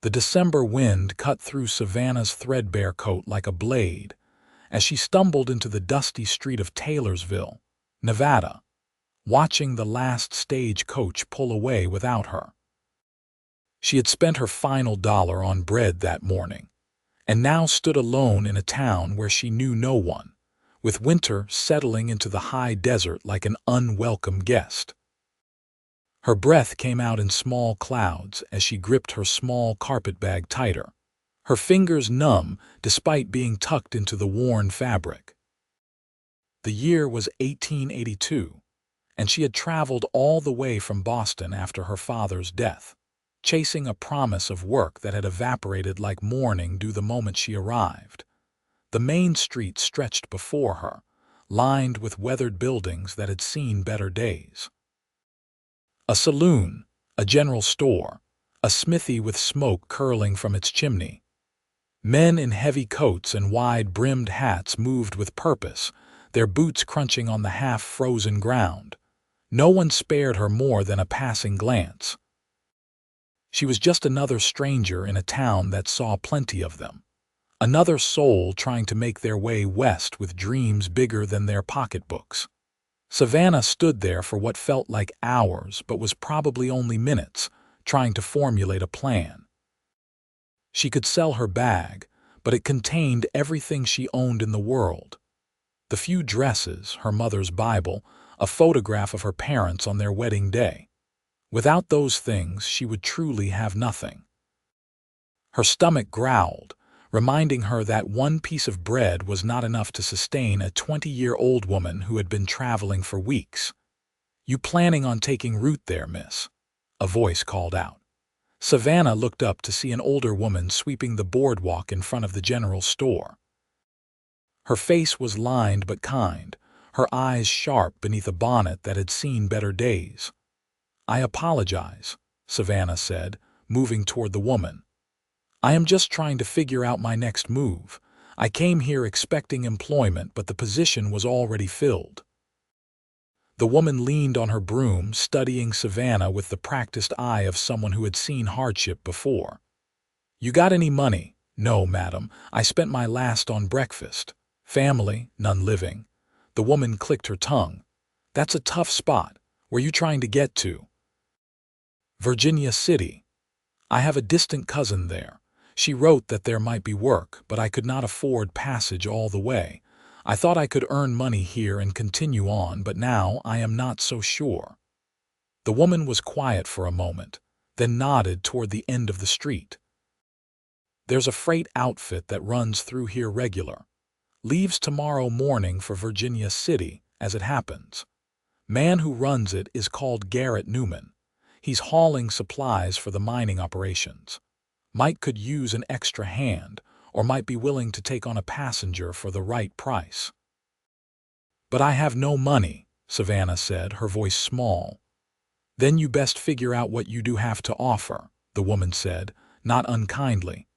The December wind cut through Savannah's threadbare coat like a blade as she stumbled into the dusty street of Taylorsville, Nevada, watching the last stagecoach pull away without her. She had spent her final dollar on bread that morning, and now stood alone in a town where she knew no one, with winter settling into the high desert like an unwelcome guest. Her breath came out in small clouds as she gripped her small carpetbag tighter, her fingers numb despite being tucked into the worn fabric. The year was 1882, and she had traveled all the way from Boston after her father's death, chasing a promise of work that had evaporated like morning dew the moment she arrived. The main street stretched before her, lined with weathered buildings that had seen better days. A saloon, a general store, a smithy with smoke curling from its chimney. Men in heavy coats and wide-brimmed hats moved with purpose, their boots crunching on the half-frozen ground. No one spared her more than a passing glance. She was just another stranger in a town that saw plenty of them, another soul trying to make their way west with dreams bigger than their pocketbooks. Savannah stood there for what felt like hours but was probably only minutes, trying to formulate a plan. She could sell her bag, but it contained everything she owned in the world. The few dresses, her mother's Bible, a photograph of her parents on their wedding day. Without those things, she would truly have nothing. Her stomach growled, reminding her that one piece of bread was not enough to sustain a 20-year-old woman who had been traveling for weeks. "You planning on taking root there, miss?" a voice called out. Savannah looked up to see an older woman sweeping the boardwalk in front of the general store. Her face was lined but kind, her eyes sharp beneath a bonnet that had seen better days. "I apologize," Savannah said, moving toward the woman. "I am just trying to figure out my next move. I came here expecting employment, but the position was already filled." The woman leaned on her broom, studying Savannah with the practiced eye of someone who had seen hardship before. "You got any money?" "No, madam. I spent my last on breakfast." "Family?" "None living." The woman clicked her tongue. "That's a tough spot. Where you trying to get to?" "Virginia City. I have a distant cousin there. She wrote that there might be work, but I could not afford passage all the way. I thought I could earn money here and continue on, but now I am not so sure." The woman was quiet for a moment, then nodded toward the end of the street. "There's a freight outfit that runs through here regular. Leaves tomorrow morning for Virginia City, as it happens. Man who runs it is called Garrett Newman. He's hauling supplies for the mining operations. Mike could use an extra hand, or might be willing to take on a passenger for the right price." "But I have no money," Savannah said, her voice small. "Then you best figure out what you do have to offer," the woman said, not unkindly.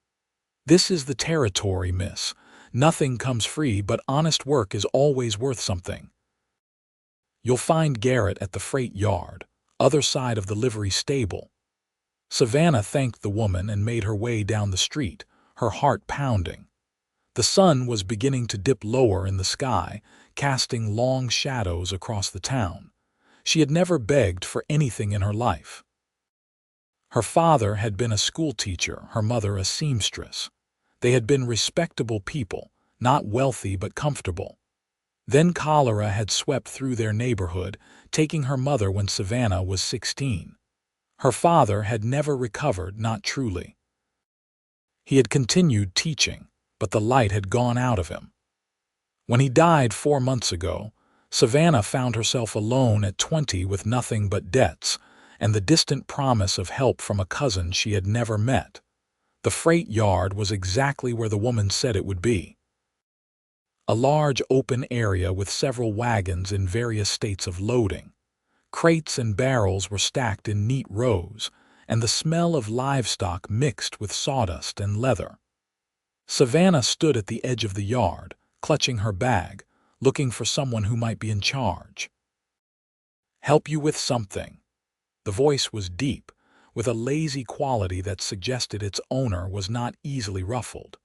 "This is the territory, miss. Nothing comes free, but honest work is always worth something. You'll find Garrett at the freight yard, other side of the livery stable." Savannah thanked the woman and made her way down the street, her heart pounding. The sun was beginning to dip lower in the sky, casting long shadows across the town. She had never begged for anything in her life. Her father had been a schoolteacher, her mother a seamstress. They had been respectable people, not wealthy but comfortable. Then cholera had swept through their neighborhood, taking her mother when Savannah was 16. Her father had never recovered, not truly. He had continued teaching, but the light had gone out of him. When he died 4 months ago, Savannah found herself alone at 20 with nothing but debts and the distant promise of help from a cousin she had never met. The freight yard was exactly where the woman said it would be. A large open area with several wagons in various states of loading. Crates and barrels were stacked in neat rows, and the smell of livestock mixed with sawdust and leather. Savannah stood at the edge of the yard, clutching her bag, looking for someone who might be in charge. "Help you with something." The voice was deep, with a lazy quality that suggested its owner was not easily ruffled.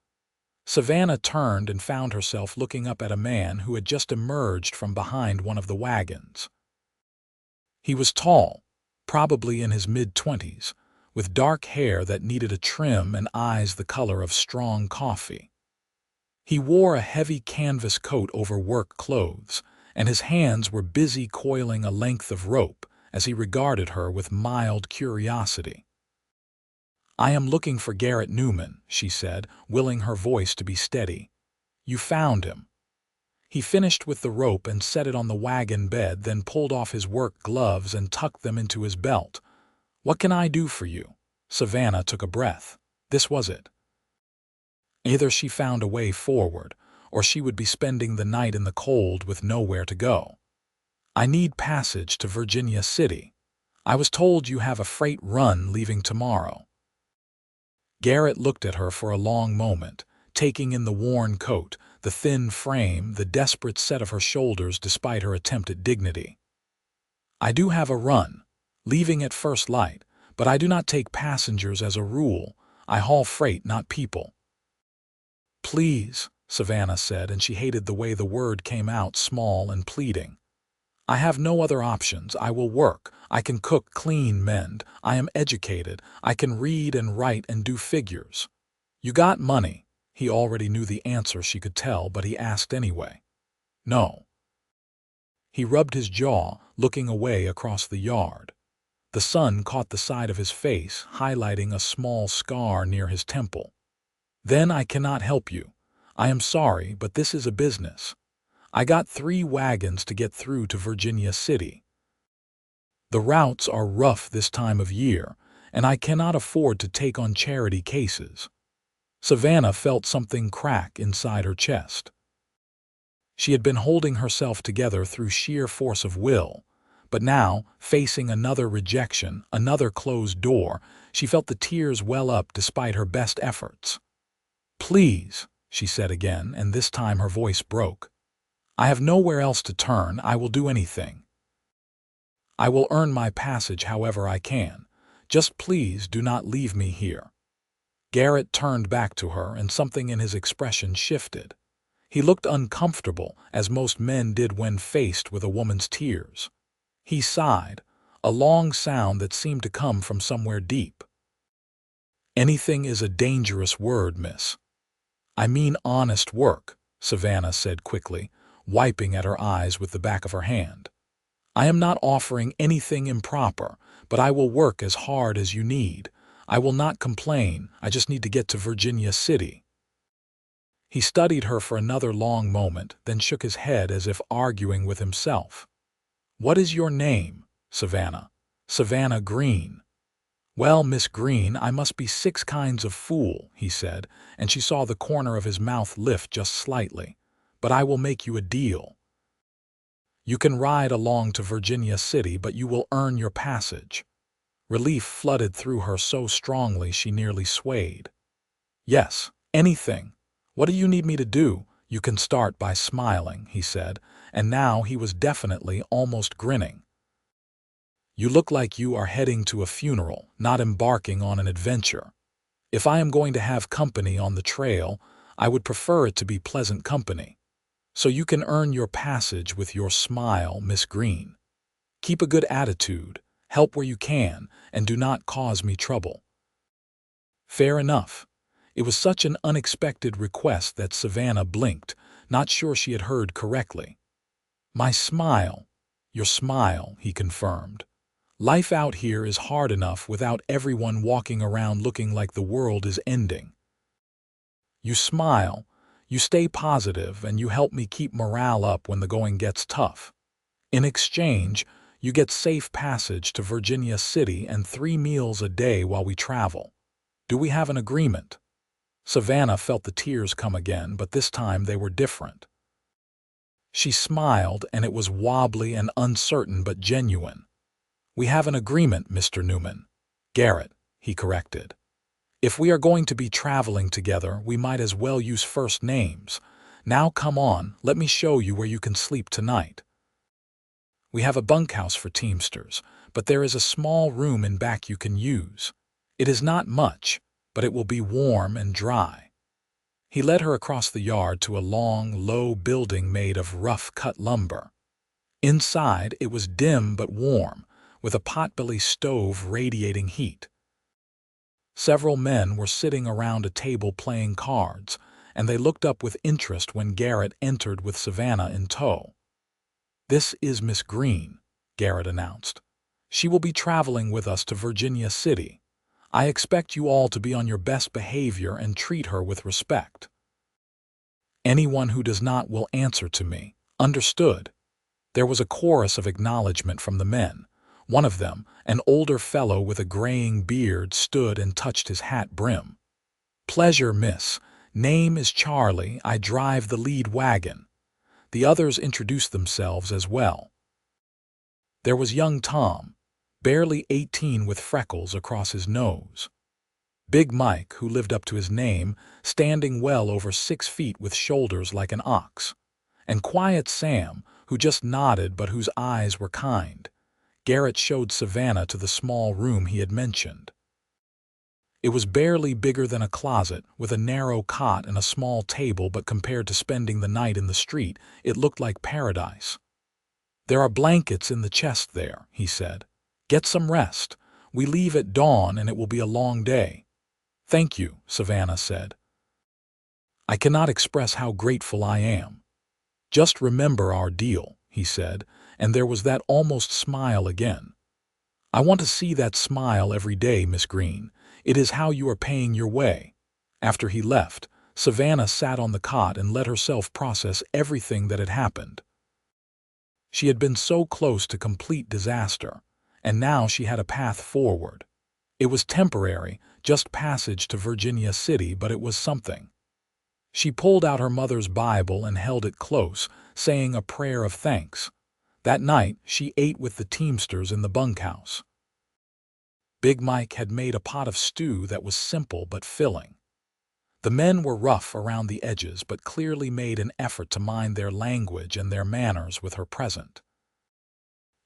Savannah turned and found herself looking up at a man who had just emerged from behind one of the wagons. He was tall, probably in his mid-20s, with dark hair that needed a trim and eyes the color of strong coffee. He wore a heavy canvas coat over work clothes, and his hands were busy coiling a length of rope as he regarded her with mild curiosity. "I am looking for Garrett Newman," she said, willing her voice to be steady. "You found him." He finished with the rope and set it on the wagon bed, then pulled off his work gloves and tucked them into his belt. "What can I do for you?" Savannah took a breath. This was it. Either she found a way forward, or she would be spending the night in the cold with nowhere to go. "I need passage to Virginia City. I was told you have a freight run leaving tomorrow." Garrett looked at her for a long moment, taking in the worn coat, the thin frame, the desperate set of her shoulders despite her attempt at dignity. "I do have a run, leaving at first light, but I do not take passengers as a rule. I haul freight, not people." "Please," Savannah said, and she hated the way the word came out, small and pleading. "I have no other options. I will work. I can cook, clean, mend. I am educated. I can read and write and do figures." "You got money?" He already knew the answer, she could tell, but he asked anyway. "No." He rubbed his jaw, looking away across the yard. The sun caught the side of his face, highlighting a small scar near his temple. "Then I cannot help you. I am sorry, but this is a business. I got 3 wagons to get through to Virginia City. The routes are rough this time of year, and I cannot afford to take on charity cases." Savannah felt something crack inside her chest. She had been holding herself together through sheer force of will, but now, facing another rejection, another closed door, she felt the tears well up despite her best efforts. "Please," she said again, and this time her voice broke. "I have nowhere else to turn. I will do anything. I will earn my passage however I can. Just please do not leave me here." Garrett turned back to her, and something in his expression shifted. He looked uncomfortable, as most men did when faced with a woman's tears. He sighed, a long sound that seemed to come from somewhere deep. "Anything is a dangerous word, miss." "I mean honest work," Savannah said quickly, wiping at her eyes with the back of her hand. "I am not offering anything improper, but I will work as hard as you need. I will not complain. I just need to get to Virginia City." He studied her for another long moment, then shook his head as if arguing with himself. "What is your name?" "Savannah." "Savannah Greene." "Well, Miss Greene, I must be 6 kinds of fool," he said, and she saw the corner of his mouth lift just slightly. "But I will make you a deal. You can ride along to Virginia City, but you will earn your passage." Relief flooded through her so strongly she nearly swayed. "Yes, anything. What do you need me to do?" "You can start by smiling," he said, and now he was definitely almost grinning. "You look like you are heading to a funeral, not embarking on an adventure. If I am going to have company on the trail, I would prefer it to be pleasant company. So you can earn your passage with your smile, Miss Greene. Keep a good attitude, help where you can, and do not cause me trouble." Fair enough. It was such an unexpected request that Savannah blinked, not sure she had heard correctly. "My smile." "Your smile," he confirmed. "Life out here is hard enough without everyone walking around looking like the world is ending. You smile, you stay positive, and you help me keep morale up when the going gets tough. In exchange, you get safe passage to Virginia City and 3 meals a day while we travel. Do we have an agreement?" Savannah felt the tears come again, but this time they were different. She smiled, and it was wobbly and uncertain but genuine. "We have an agreement, Mr. Newman." "Garrett," he corrected. "If we are going to be traveling together, we might as well use first names. Now come on, let me show you where you can sleep tonight." We have a bunkhouse for teamsters, but there is a small room in back you can use. It is not much, but it will be warm and dry." He led her across the yard to a long, low building made of rough-cut lumber. Inside, it was dim but warm, with a potbelly stove radiating heat. Several men were sitting around a table playing cards, and they looked up with interest when Garrett entered with Savannah in tow. "This is Miss Greene," Garrett announced. "She will be traveling with us to Virginia City. I expect you all to be on your best behavior and treat her with respect. Anyone who does not will answer to me. Understood?" There was a chorus of acknowledgement from the men. One of them, an older fellow with a graying beard, stood and touched his hat brim. "Pleasure, miss. Name is Charlie. I drive the lead wagon." The others introduced themselves as well. There was young Tom, barely 18 with freckles across his nose. Big Mike, who lived up to his name, standing well over 6 feet with shoulders like an ox. And quiet Sam, who just nodded but whose eyes were kind. Garrett showed Savannah to the small room he had mentioned. It was barely bigger than a closet, with a narrow cot and a small table, but compared to spending the night in the street, it looked like paradise. "There are blankets in the chest there," he said. "Get some rest. We leave at dawn and it will be a long day." "Thank you," Savannah said. "I cannot express how grateful I am." "Just remember our deal," he said, and there was that almost smile again. "I want to see that smile every day, Miss Greene. It is how you are paying your way." After he left, Savannah sat on the cot and let herself process everything that had happened. She had been so close to complete disaster, and now she had a path forward. It was temporary, just passage to Virginia City, but it was something. She pulled out her mother's Bible and held it close, saying a prayer of thanks. That night, she ate with the teamsters in the bunkhouse. Big Mike had made a pot of stew that was simple but filling. The men were rough around the edges, but clearly made an effort to mind their language and their manners with her present.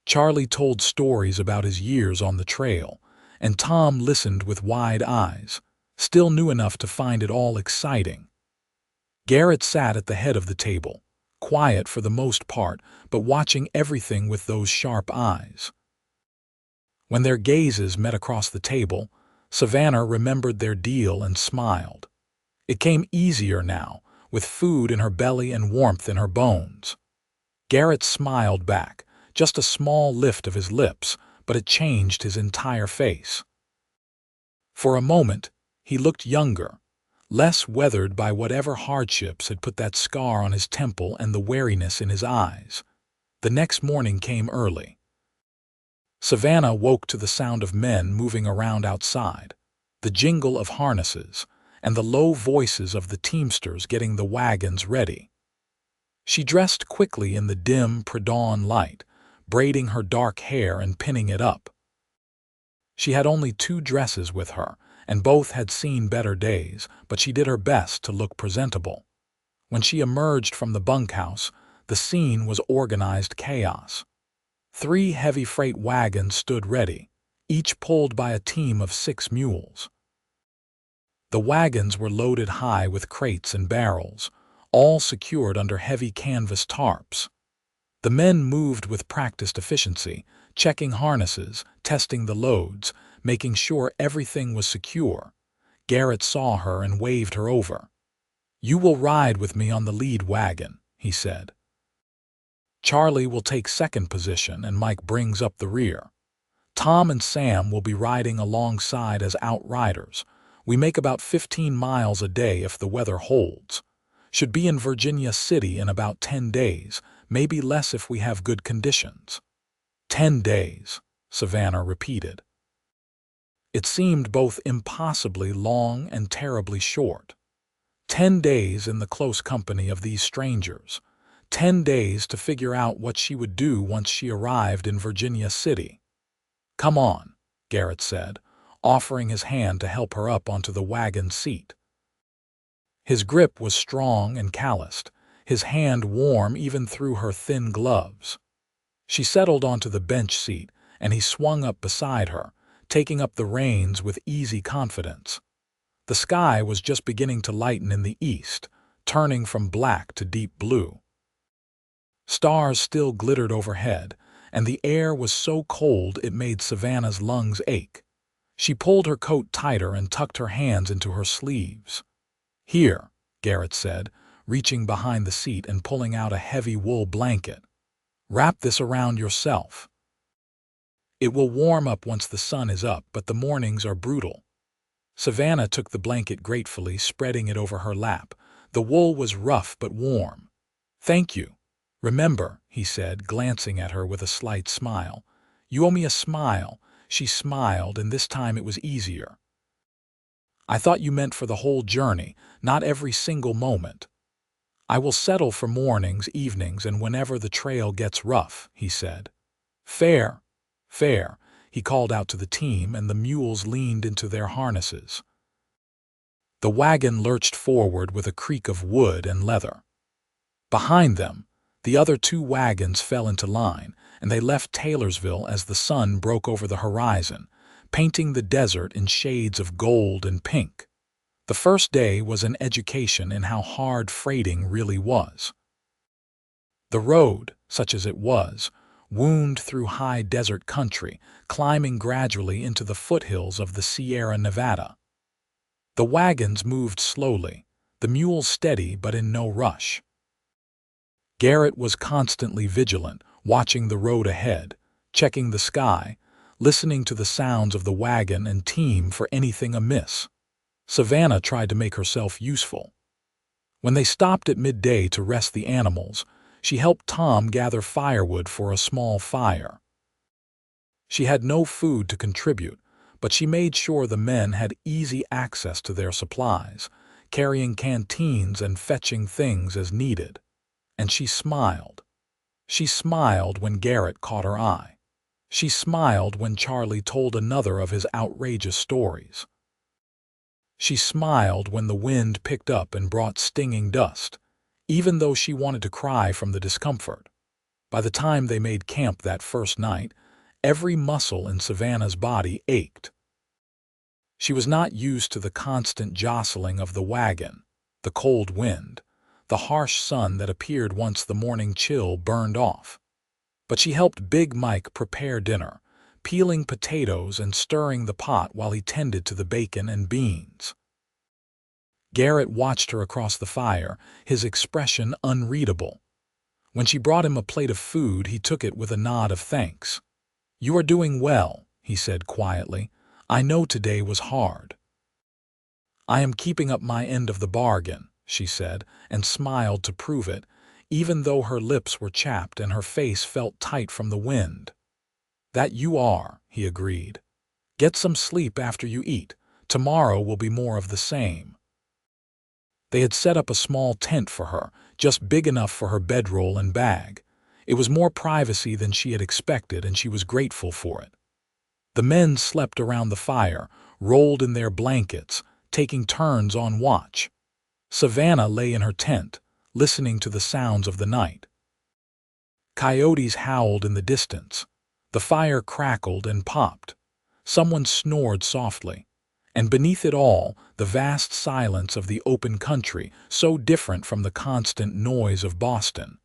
Charlie told stories about his years on the trail, and Tom listened with wide eyes, still new enough to find it all exciting. Garrett sat at the head of the table, quiet for the most part, but watching everything with those sharp eyes. When their gazes met across the table, Savannah remembered their deal and smiled. It came easier now, with food in her belly and warmth in her bones. Garrett smiled back, just a small lift of his lips, but it changed his entire face. For a moment, he looked younger, less weathered by whatever hardships had put that scar on his temple and the wariness in his eyes. The next morning came early. Savannah woke to the sound of men moving around outside, the jingle of harnesses, and the low voices of the teamsters getting the wagons ready. She dressed quickly in the dim pre-dawn light, braiding her dark hair and pinning it up. She had only 2 dresses with her, and both had seen better days, but she did her best to look presentable. When she emerged from the bunkhouse, the scene was organized chaos. 3 heavy freight wagons stood ready, each pulled by a team of 6 mules. The wagons were loaded high with crates and barrels, all secured under heavy canvas tarps. The men moved with practiced efficiency, checking harnesses, testing the loads, making sure everything was secure. Garrett saw her and waved her over. "You will ride with me on the lead wagon," he said. "Charlie will take second position and Mike brings up the rear. Tom and Sam will be riding alongside as outriders. We make about 15 miles a day if the weather holds. Should be in Virginia City in about 10 days, maybe less if we have good conditions." 10 days, Savannah repeated. It seemed both impossibly long and terribly short. 10 days in the close company of these strangers. 10 days to figure out what she would do once she arrived in Virginia City. "Come on," Garrett said, offering his hand to help her up onto the wagon seat. His grip was strong and calloused, his hand warm even through her thin gloves. She settled onto the bench seat, and he swung up beside her, taking up the reins with easy confidence. The sky was just beginning to lighten in the east, turning from black to deep blue. Stars still glittered overhead, and the air was so cold it made Savannah's lungs ache. She pulled her coat tighter and tucked her hands into her sleeves. "Here," Garrett said, reaching behind the seat and pulling out a heavy wool blanket. "Wrap this around yourself. It will warm up once the sun is up, but the mornings are brutal." Savannah took the blanket gratefully, spreading it over her lap. The wool was rough but warm. "Thank you. Remember," he said, glancing at her with a slight smile. "You owe me a smile." She smiled, and this time it was easier. "I thought you meant for the whole journey, not every single moment." "I will settle for mornings, evenings, and whenever the trail gets rough," he said. "Fair, fair," he called out to the team, and the mules leaned into their harnesses. The wagon lurched forward with a creak of wood and leather. Behind them, the other two wagons fell into line, and they left Taylorsville as the sun broke over the horizon, painting the desert in shades of gold and pink. The first day was an education in how hard freighting really was. The road, such as it was, wound through high desert country, climbing gradually into the foothills of the Sierra Nevada. The wagons moved slowly, the mules steady but in no rush. Garrett was constantly vigilant, watching the road ahead, checking the sky, listening to the sounds of the wagon and team for anything amiss. Savannah tried to make herself useful. When they stopped at midday to rest the animals, she helped Tom gather firewood for a small fire. She had no food to contribute, but she made sure the men had easy access to their supplies, carrying canteens and fetching things as needed. And she smiled. She smiled when Garrett caught her eye. She smiled when Charlie told another of his outrageous stories. She smiled when the wind picked up and brought stinging dust, even though she wanted to cry from the discomfort. By the time they made camp that first night, every muscle in Savannah's body ached. She was not used to the constant jostling of the wagon, the cold wind, the harsh sun that appeared once the morning chill burned off. But she helped Big Mike prepare dinner, peeling potatoes and stirring the pot while he tended to the bacon and beans. Garrett watched her across the fire, his expression unreadable. When she brought him a plate of food, he took it with a nod of thanks. "You are doing well," he said quietly. "I know today was hard." "I am keeping up my end of the bargain," she said, and smiled to prove it, even though her lips were chapped and her face felt tight from the wind. "That you are," he agreed. "Get some sleep after you eat. Tomorrow will be more of the same." They had set up a small tent for her, just big enough for her bedroll and bag. It was more privacy than she had expected, and she was grateful for it. The men slept around the fire, rolled in their blankets, taking turns on watch. Savannah lay in her tent, listening to the sounds of the night. Coyotes howled in the distance. The fire crackled and popped. Someone snored softly. And beneath it all, the vast silence of the open country, so different from the constant noise of Boston.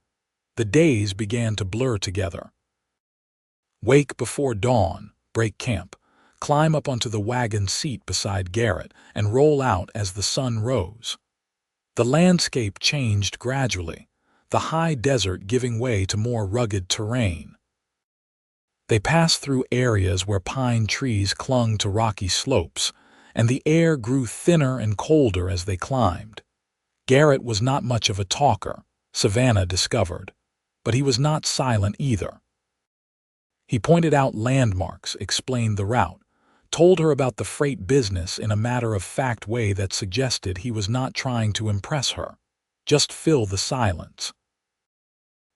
The days began to blur together. Wake before dawn, break camp, climb up onto the wagon seat beside Garrett, and roll out as the sun rose. The landscape changed gradually, the high desert giving way to more rugged terrain. They passed through areas where pine trees clung to rocky slopes, and the air grew thinner and colder as they climbed. Garrett was not much of a talker, Savannah discovered, but he was not silent either. He pointed out landmarks, explained the route, told her about the freight business in a matter-of-fact way that suggested he was not trying to impress her, just fill the silence.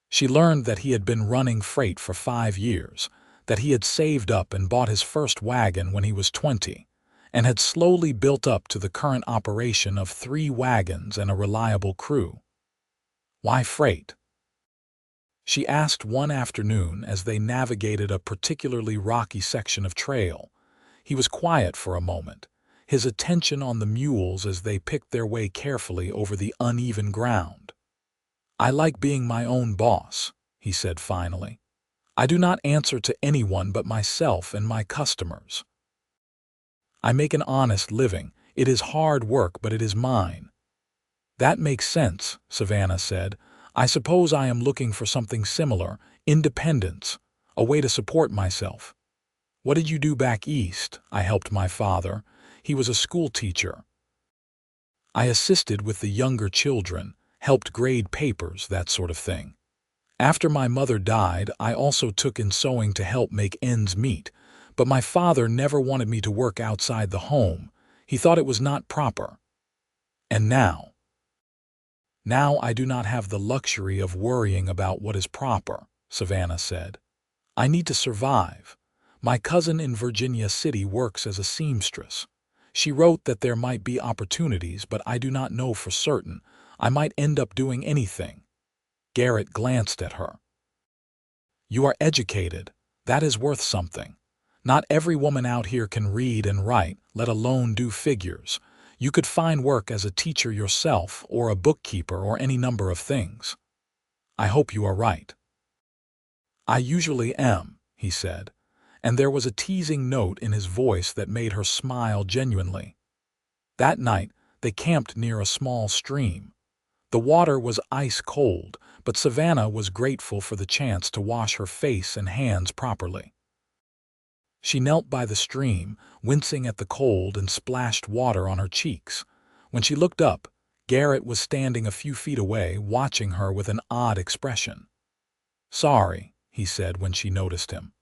She learned that he had been running freight for 5 years, that he had saved up and bought his first wagon when he was 20, and had slowly built up to the current operation of 3 wagons and a reliable crew. Why freight? she asked one afternoon as they navigated a particularly rocky section of trail. He was quiet for a moment, his attention on the mules as they picked their way carefully over the uneven ground. "I like being my own boss," he said finally. "I do not answer to anyone but myself and my customers. I make an honest living. It is hard work, but it is mine." "That makes sense," Savannah said. "I suppose I am looking for something similar, independence, a way to support myself." "What did you do back east?" "I helped my father. He was a school teacher. I assisted with the younger children, helped grade papers, that sort of thing. After my mother died, I also took in sewing to help make ends meet, but my father never wanted me to work outside the home. He thought it was not proper. And now I do not have the luxury of worrying about what is proper," Savannah said. "I need to survive. My cousin in Virginia City works as a seamstress. She wrote that there might be opportunities, but I do not know for certain. I might end up doing anything." Garrett glanced at her. "You are educated. That is worth something. Not every woman out here can read and write, let alone do figures. You could find work as a teacher yourself, or a bookkeeper, or any number of things." "I hope you are right." "I usually am," he said, and there was a teasing note in his voice that made her smile genuinely. That night, they camped near a small stream. The water was ice cold, but Savannah was grateful for the chance to wash her face and hands properly. She knelt by the stream, wincing at the cold, and splashed water on her cheeks. When she looked up, Garrett was standing a few feet away, watching her with an odd expression. "Sorry," he said when she noticed him.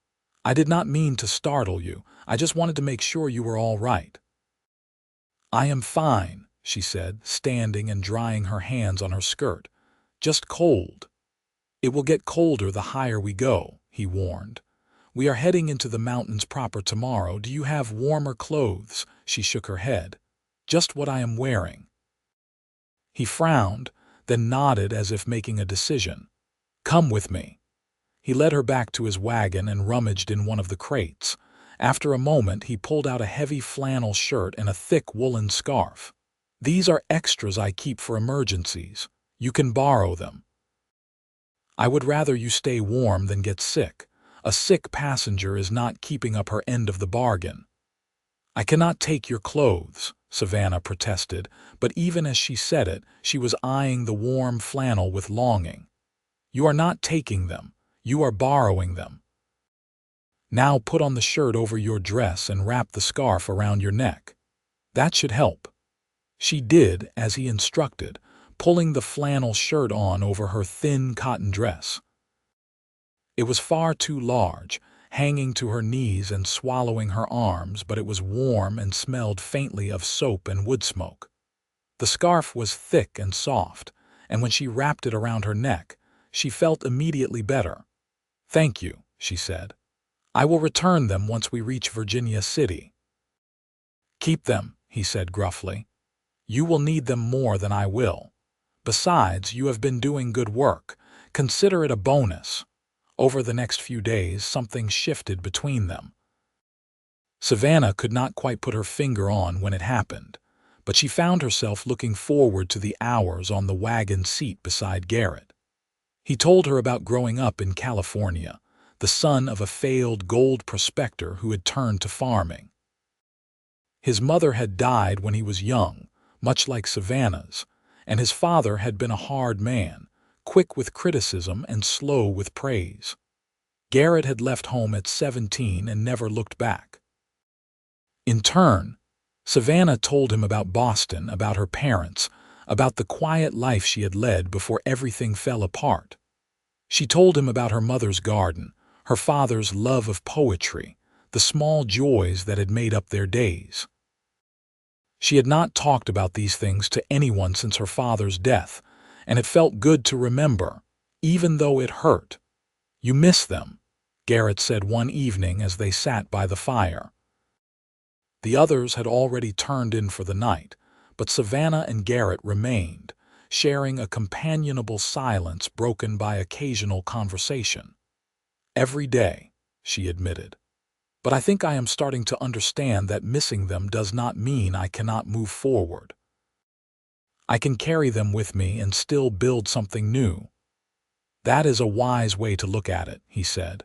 "I did not mean to startle you. I just wanted to make sure you were all right." "I am fine," she said, standing and drying her hands on her skirt. "Just cold." "It will get colder the higher we go," he warned. "We are heading into the mountains proper tomorrow. Do you have warmer clothes?" She shook her head. "Just what I am wearing." He frowned, then nodded as if making a decision. "Come with me." He led her back to his wagon and rummaged in one of the crates. After a moment, he pulled out a heavy flannel shirt and a thick woolen scarf. "These are extras I keep for emergencies. You can borrow them." "I would rather you stay warm than get sick. A sick passenger is not keeping up her end of the bargain." "I cannot take your clothes," Savannah protested, but even as she said it, she was eyeing the warm flannel with longing. "You are not taking them. You are borrowing them. Now put on the shirt over your dress and wrap the scarf around your neck. That should help." She did as he instructed, pulling the flannel shirt on over her thin cotton dress. It was far too large, hanging to her knees and swallowing her arms, but it was warm and smelled faintly of soap and wood smoke. The scarf was thick and soft, and when she wrapped it around her neck, she felt immediately better. "Thank you," she said. "I will return them once we reach Virginia City." "Keep them," he said gruffly. "You will need them more than I will. Besides, you have been doing good work. Consider it a bonus." Over the next few days, something shifted between them. Savannah could not quite put her finger on when it happened, but she found herself looking forward to the hours on the wagon seat beside Garrett. He told her about growing up in California, the son of a failed gold prospector who had turned to farming. His mother had died when he was young, much like Savannah's, and his father had been a hard man, quick with criticism and slow with praise. Garrett had left home at 17 and never looked back. In turn, Savannah told him about Boston, about her parents, about the quiet life she had led before everything fell apart. She told him about her mother's garden, her father's love of poetry, the small joys that had made up their days. She had not talked about these things to anyone since her father's death, and it felt good to remember, even though it hurt. "You miss them," Garrett said one evening as they sat by the fire. The others had already turned in for the night, but Savannah and Garrett remained. sharing a companionable silence broken by occasional conversation. "Every day," she admitted. "But I think I am starting to understand that missing them does not mean I cannot move forward. I can carry them with me and still build something new." "That is a wise way to look at it," he said.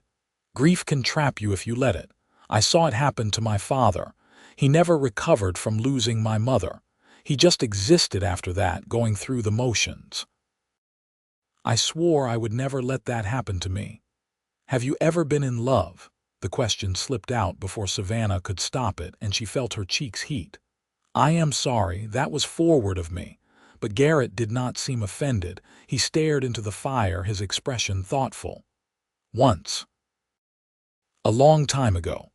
"Grief can trap you if you let it. I saw it happen to my father. He never recovered from losing my mother. He just existed after that, going through the motions. I swore I would never let that happen to me." "Have you ever been in love?" The question slipped out before Savannah could stop it, and she felt her cheeks heat. "I am sorry, that was forward of me." But Garrett did not seem offended. He stared into the fire, his expression thoughtful. "Once. A long time ago.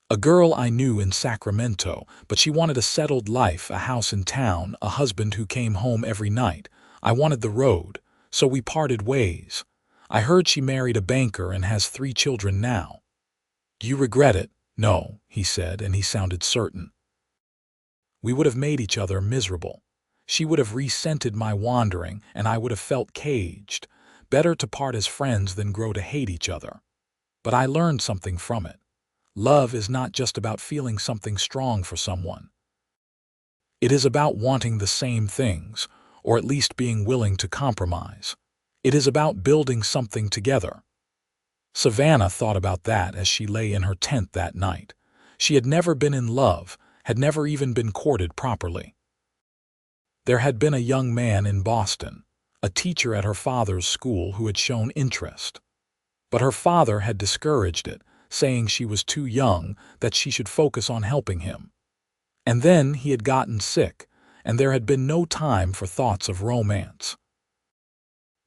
A girl I knew in Sacramento, but she wanted a settled life, a house in town, a husband who came home every night. I wanted the road, so we parted ways. I heard she married a banker and has 3 children now." "Do you regret it?" "No," he said, and he sounded certain. "We would have made each other miserable. She would have resented my wandering, and I would have felt caged. Better to part as friends than grow to hate each other. But I learned something from it. Love is not just about feeling something strong for someone. It is about wanting the same things, or at least being willing to compromise. It is about building something together." Savannah thought about that as she lay in her tent that night. She had never been in love, had never even been courted properly. There had been a young man in Boston, a teacher at her father's school, who had shown interest. But her father had discouraged it, saying she was too young, that she should focus on helping him. And then he had gotten sick, and there had been no time for thoughts of romance.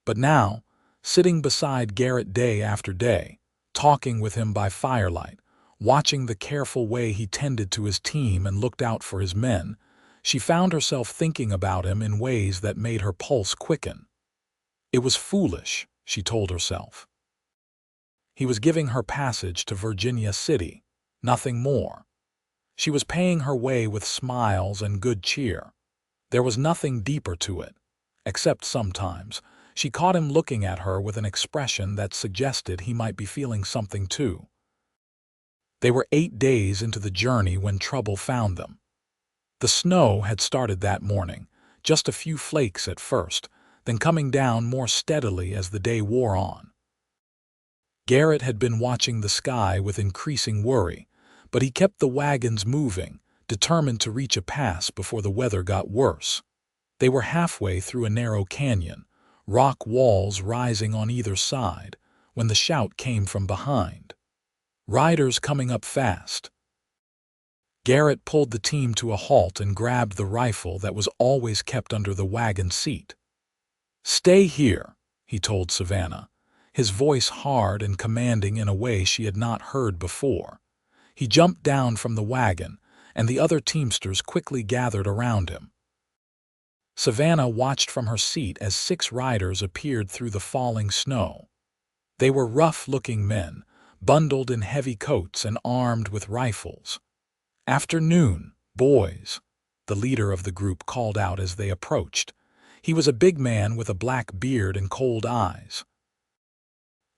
But now, sitting beside Garrett day after day, talking with him by firelight, watching the careful way he tended to his team and looked out for his men, she found herself thinking about him in ways that made her pulse quicken. It was foolish, she told herself. He was giving her passage to Virginia City, nothing more. She was paying her way with smiles and good cheer. There was nothing deeper to it, except sometimes she caught him looking at her with an expression that suggested he might be feeling something too. They were 8 days into the journey when trouble found them. The snow had started that morning, just a few flakes at first, then coming down more steadily as the day wore on. Garrett had been watching the sky with increasing worry, but he kept the wagons moving, determined to reach a pass before the weather got worse. They were halfway through a narrow canyon, rock walls rising on either side, when the shout came from behind. "Riders coming up fast." Garrett pulled the team to a halt and grabbed the rifle that was always kept under the wagon seat. "Stay here," he told Savannah, his voice hard and commanding in a way she had not heard before. He jumped down from the wagon, and the other teamsters quickly gathered around him. Savannah watched from her seat as 6 riders appeared through the falling snow. They were rough-looking men, bundled in heavy coats and armed with rifles. "Afternoon, boys," the leader of the group called out as they approached. He was a big man with a black beard and cold eyes.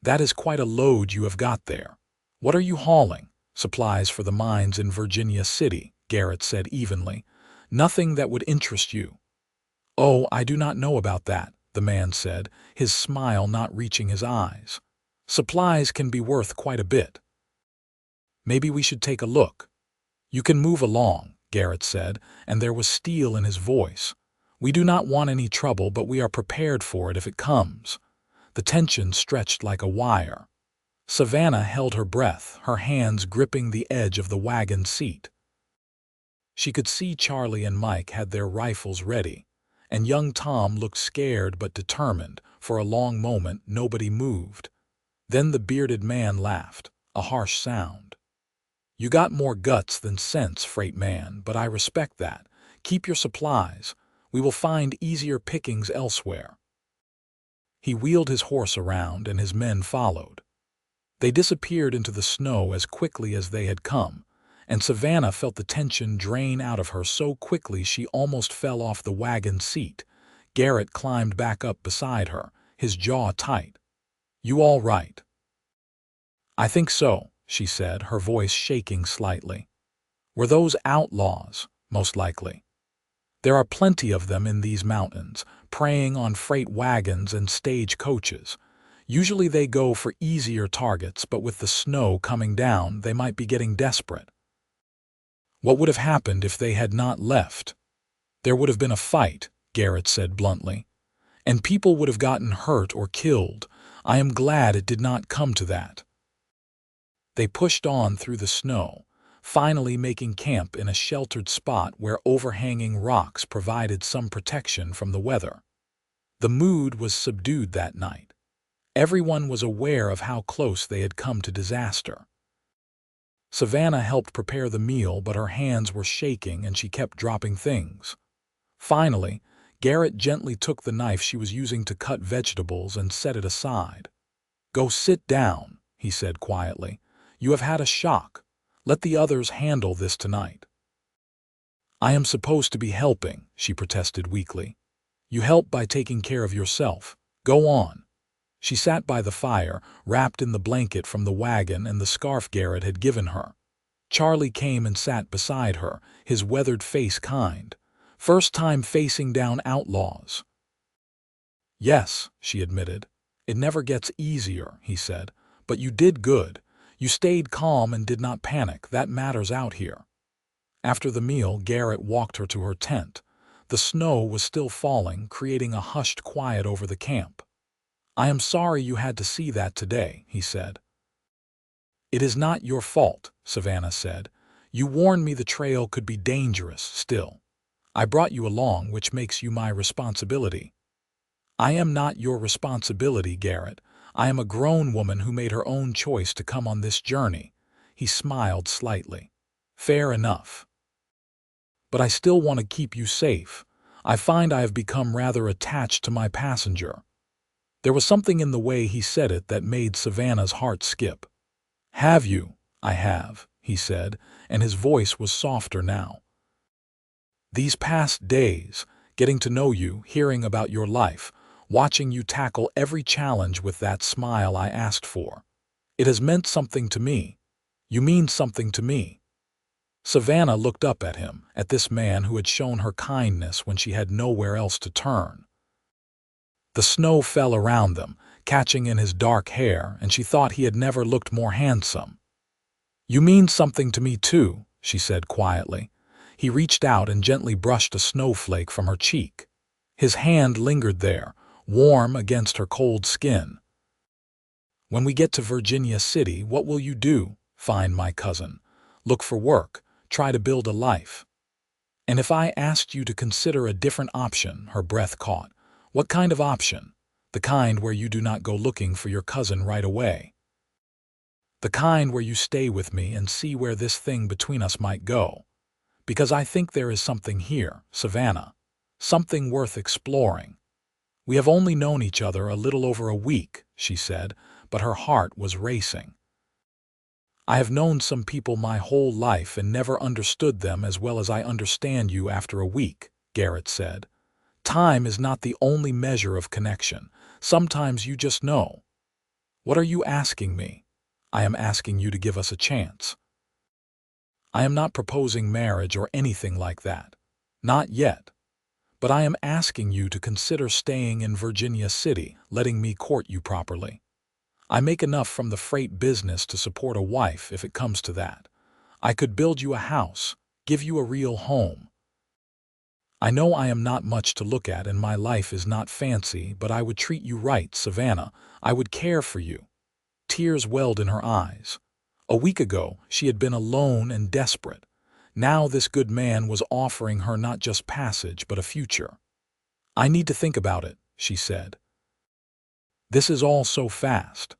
"That is quite a load you have got there. What are you hauling?" "Supplies for the mines in Virginia City," Garrett said evenly. "Nothing that would interest you." "Oh, I do not know about that," the man said, his smile not reaching his eyes. "Supplies can be worth quite a bit. Maybe we should take a look." "You can move along," Garrett said, and there was steel in his voice. "We do not want any trouble, but we are prepared for it if it comes." The tension stretched like a wire. Savannah held her breath, her hands gripping the edge of the wagon seat. She could see Charlie and Mike had their rifles ready, and young Tom looked scared but determined. For a long moment, nobody moved. Then the bearded man laughed, a harsh sound. "You got more guts than sense, freight man, but I respect that. Keep your supplies. We will find easier pickings elsewhere." He wheeled his horse around, and his men followed. They disappeared into the snow as quickly as they had come, and Savannah felt the tension drain out of her so quickly she almost fell off the wagon seat. Garrett climbed back up beside her, his jaw tight. "You all right?" "I think so," she said, her voice shaking slightly. "Were those outlaws, most likely? There are plenty of them in these mountains, preying on freight wagons and stage coaches. Usually they go for easier targets, but with the snow coming down, they might be getting desperate." "What would have happened if they had not left?" "There would have been a fight," Garrett said bluntly, "and people would have gotten hurt or killed. I am glad it did not come to that." They pushed on through the snow, finally making camp in a sheltered spot where overhanging rocks provided some protection from the weather. The mood was subdued that night. Everyone was aware of how close they had come to disaster. Savannah helped prepare the meal, but her hands were shaking and she kept dropping things. Finally, Garrett gently took the knife she was using to cut vegetables and set it aside. "Go sit down," he said quietly. "You have had a shock. Let the others handle this tonight." "I am supposed to be helping," she protested weakly. "You help by taking care of yourself. Go on." She sat by the fire, wrapped in the blanket from the wagon and the scarf Garrett had given her. Charlie came and sat beside her, his weathered face kind. "First time facing down outlaws." "Yes," she admitted. "It never gets easier," he said. "But you did good. You stayed calm and did not panic. That matters out here." After the meal, Garrett walked her to her tent. The snow was still falling, creating a hushed quiet over the camp. "I am sorry you had to see that today," he said. "It is not your fault," Savannah said. "You warned me the trail could be dangerous still. I brought you along, which makes you my responsibility." "I am not your responsibility, Garrett. I am a grown woman who made her own choice to come on this journey." He smiled slightly. "Fair enough. But I still want to keep you safe. I find I have become rather attached to my passenger." There was something in the way he said it that made Savannah's heart skip. "Have you?" "I have," he said, and his voice was softer now. "These past days, getting to know you, hearing about your life, watching you tackle every challenge with that smile I asked for. It has meant something to me. You mean something to me." Savannah looked up at him, at this man who had shown her kindness when she had nowhere else to turn. The snow fell around them, catching in his dark hair, and she thought he had never looked more handsome. "You mean something to me too," she said quietly. He reached out and gently brushed a snowflake from her cheek. His hand lingered there, warm against her cold skin. "When we get to Virginia City, what will you do?" "Find my cousin. Look for work. Try to build a life." "And if I asked you to consider a different option," her breath caught. "What kind of option?" "The kind where you do not go looking for your cousin right away. The kind where you stay with me and see where this thing between us might go. Because I think there is something here, Savannah. Something worth exploring." "We have only known each other a little over a week," she said, but her heart was racing. "I have known some people my whole life and never understood them as well as I understand you after a week," Garrett said. "Time is not the only measure of connection. Sometimes you just know." "What are you asking me?" "I am asking you to give us a chance." "I am not proposing marriage or anything like that. Not yet. But I am asking you to consider staying in Virginia City, letting me court you properly. I make enough from the freight business to support a wife if it comes to that. I could build you a house, give you a real home. I know I am not much to look at and my life is not fancy, but I would treat you right, Savannah. I would care for you." Tears welled in her eyes. A week ago, she had been alone and desperate. Now this good man was offering her not just passage, but a future. "I need to think about it," she said. "This is all so fast."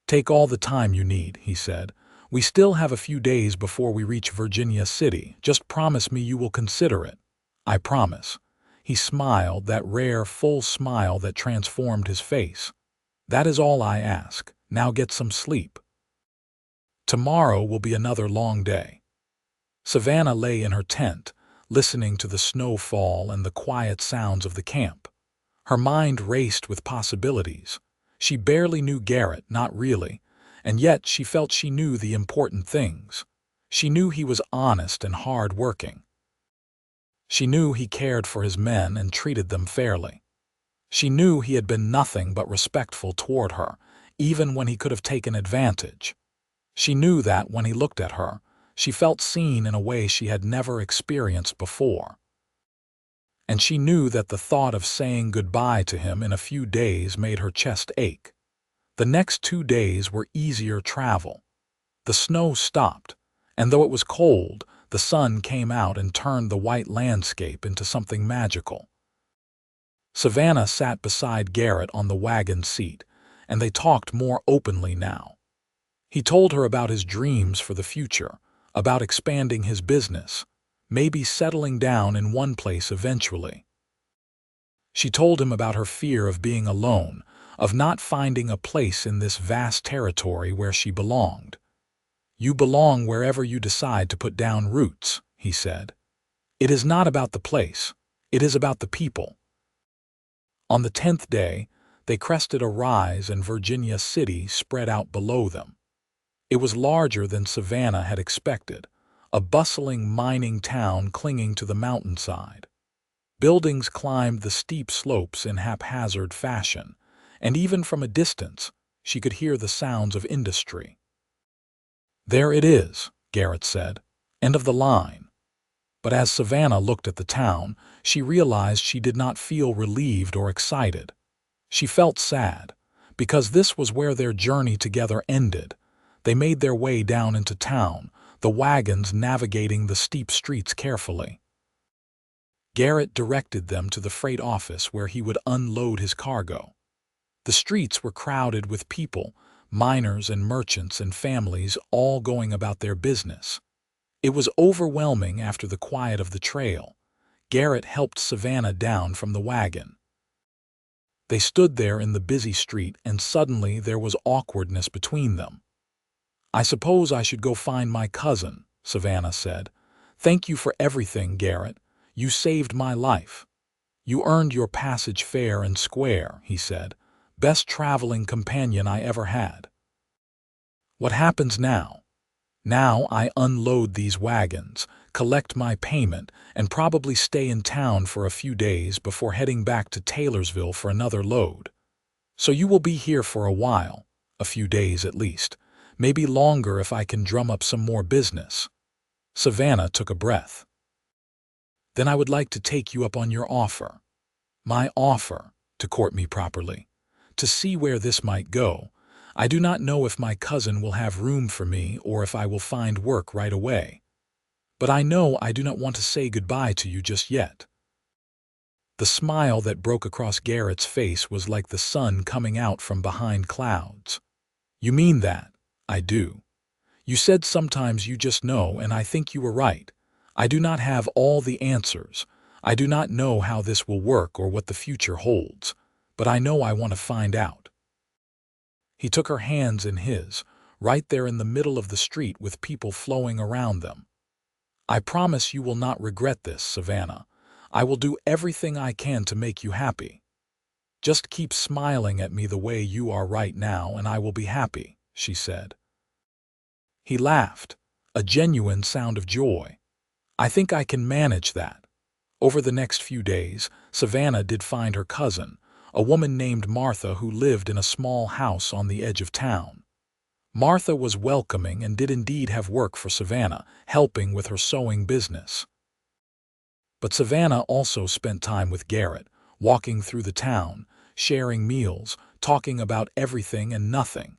"Take all the time you need," he said. "We still have a few days before we reach Virginia City. Just promise me you will consider it." "I promise." He smiled, that rare, full smile that transformed his face. "That is all I ask. Now get some sleep. Tomorrow will be another long day." Savannah lay in her tent, listening to the snow fall and the quiet sounds of the camp. Her mind raced with possibilities. She barely knew Garrett, not really, and yet she felt she knew the important things. She knew he was honest and hard-working. She knew he cared for his men and treated them fairly. She knew he had been nothing but respectful toward her, even when he could have taken advantage. She knew that when he looked at her, she felt seen in a way she had never experienced before. And she knew that the thought of saying goodbye to him in a few days made her chest ache. The next 2 days were easier travel. The snow stopped, and though it was cold, the sun came out and turned the white landscape into something magical. Savannah sat beside Garrett on the wagon seat, and they talked more openly now. He told her about his dreams for the future, about expanding his business, maybe settling down in one place eventually. She told him about her fear of being alone, of not finding a place in this vast territory where she belonged. "You belong wherever you decide to put down roots," he said. "It is not about the place, it is about the people." On the 10th day, they crested a rise and Virginia City spread out below them. It was larger than Savannah had expected, a bustling mining town clinging to the mountainside. Buildings climbed the steep slopes in haphazard fashion, and even from a distance, she could hear the sounds of industry. "There it is," Garrett said. "End of the line." But as Savannah looked at the town, she realized she did not feel relieved or excited. She felt sad, because this was where their journey together ended. They made their way down into town, the wagons navigating the steep streets carefully. Garrett directed them to the freight office where he would unload his cargo. The streets were crowded with people, miners and merchants and families all going about their business. It was overwhelming after the quiet of the trail. Garrett helped Savannah down from the wagon. They stood there in the busy street, and suddenly there was awkwardness between them. "I suppose I should go find my cousin," Savannah said. "Thank you for everything, Garrett. You saved my life." "You earned your passage fair and square," he said. "Best traveling companion I ever had." "What happens now?" "Now I unload these wagons, collect my payment, and probably stay in town for a few days before heading back to Taylorsville for another load. So you will be here for a while, a few days at least, maybe longer if I can drum up some more business." Savannah took a breath. "Then I would like to take you up on your offer." "My offer, to court me properly, to see where this might go. I do not know if my cousin will have room for me or if I will find work right away. But I know I do not want to say goodbye to you just yet." The smile that broke across Garrett's face was like the sun coming out from behind clouds. "You mean that?" "I do. You said sometimes you just know, and I think you were right. I do not have all the answers. I do not know how this will work or what the future holds, but I know I want to find out." He took her hands in his, right there in the middle of the street with people flowing around them. "I promise you will not regret this, Savannah. I will do everything I can to make you happy. Just keep smiling at me the way you are right now and I will be happy," she said. He laughed, a genuine sound of joy. "I think I can manage that." Over the next few days, Savannah did find her cousin, a woman named Martha who lived in a small house on the edge of town. Martha was welcoming and did indeed have work for Savannah, helping with her sewing business. But Savannah also spent time with Garrett, walking through the town, sharing meals, talking about everything and nothing.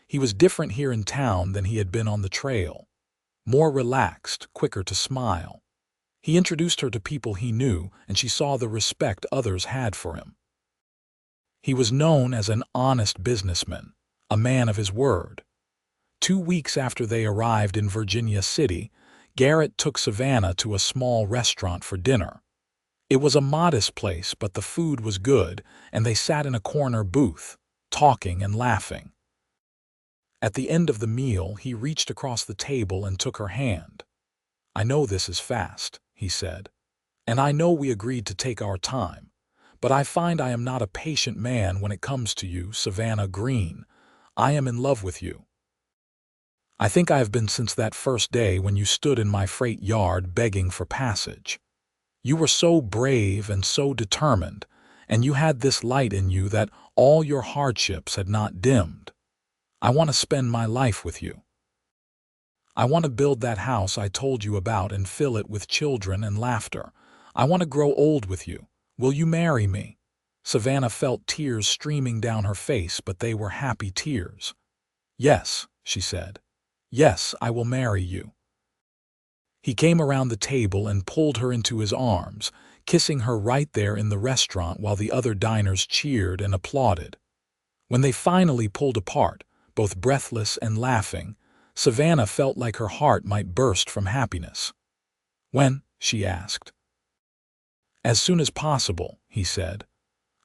He was different here in town than he had been on the trail. More relaxed, quicker to smile. He introduced her to people he knew, and she saw the respect others had for him. He was known as an honest businessman, a man of his word. 2 weeks after they arrived in Virginia City, Garrett took Savannah to a small restaurant for dinner. It was a modest place, but the food was good, and they sat in a corner booth, talking and laughing. At the end of the meal, he reached across the table and took her hand. "I know this is fast," he said, "and I know we agreed to take our time, But I find I am not a patient man when it comes to you, Savannah Greene. I am in love with you. I think I have been since that first day when you stood in my freight yard begging for passage. You were so brave and so determined, and you had this light in you that all your hardships had not dimmed. I want to spend my life with you. I want to build that house I told you about and fill it with children and laughter. I want to grow old with you. Will you marry me? Savannah felt tears streaming down her face, but they were happy tears. Yes, she said. Yes, I will marry you. He came around the table and pulled her into his arms, kissing her right there in the restaurant while the other diners cheered and applauded. When they finally pulled apart, both breathless and laughing, Savannah felt like her heart might burst from happiness. When? She asked. As soon as possible, he said.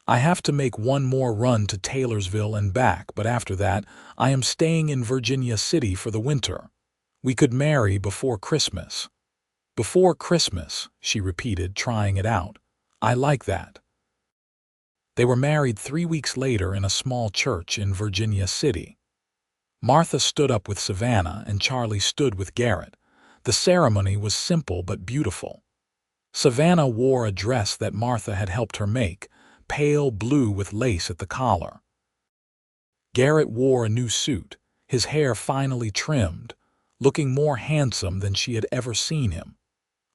I have to make one more run to Taylorsville and back, but after that, I am staying in Virginia City for the winter. We could marry before Christmas. Before Christmas, she repeated, trying it out. I like that. They were married 3 weeks later in a small church in Virginia City. Martha stood up with Savannah and Charlie stood with Garrett. The ceremony was simple but beautiful. Savannah wore a dress that Martha had helped her make, pale blue with lace at the collar. Garrett wore a new suit, his hair finally trimmed, looking more handsome than she had ever seen him.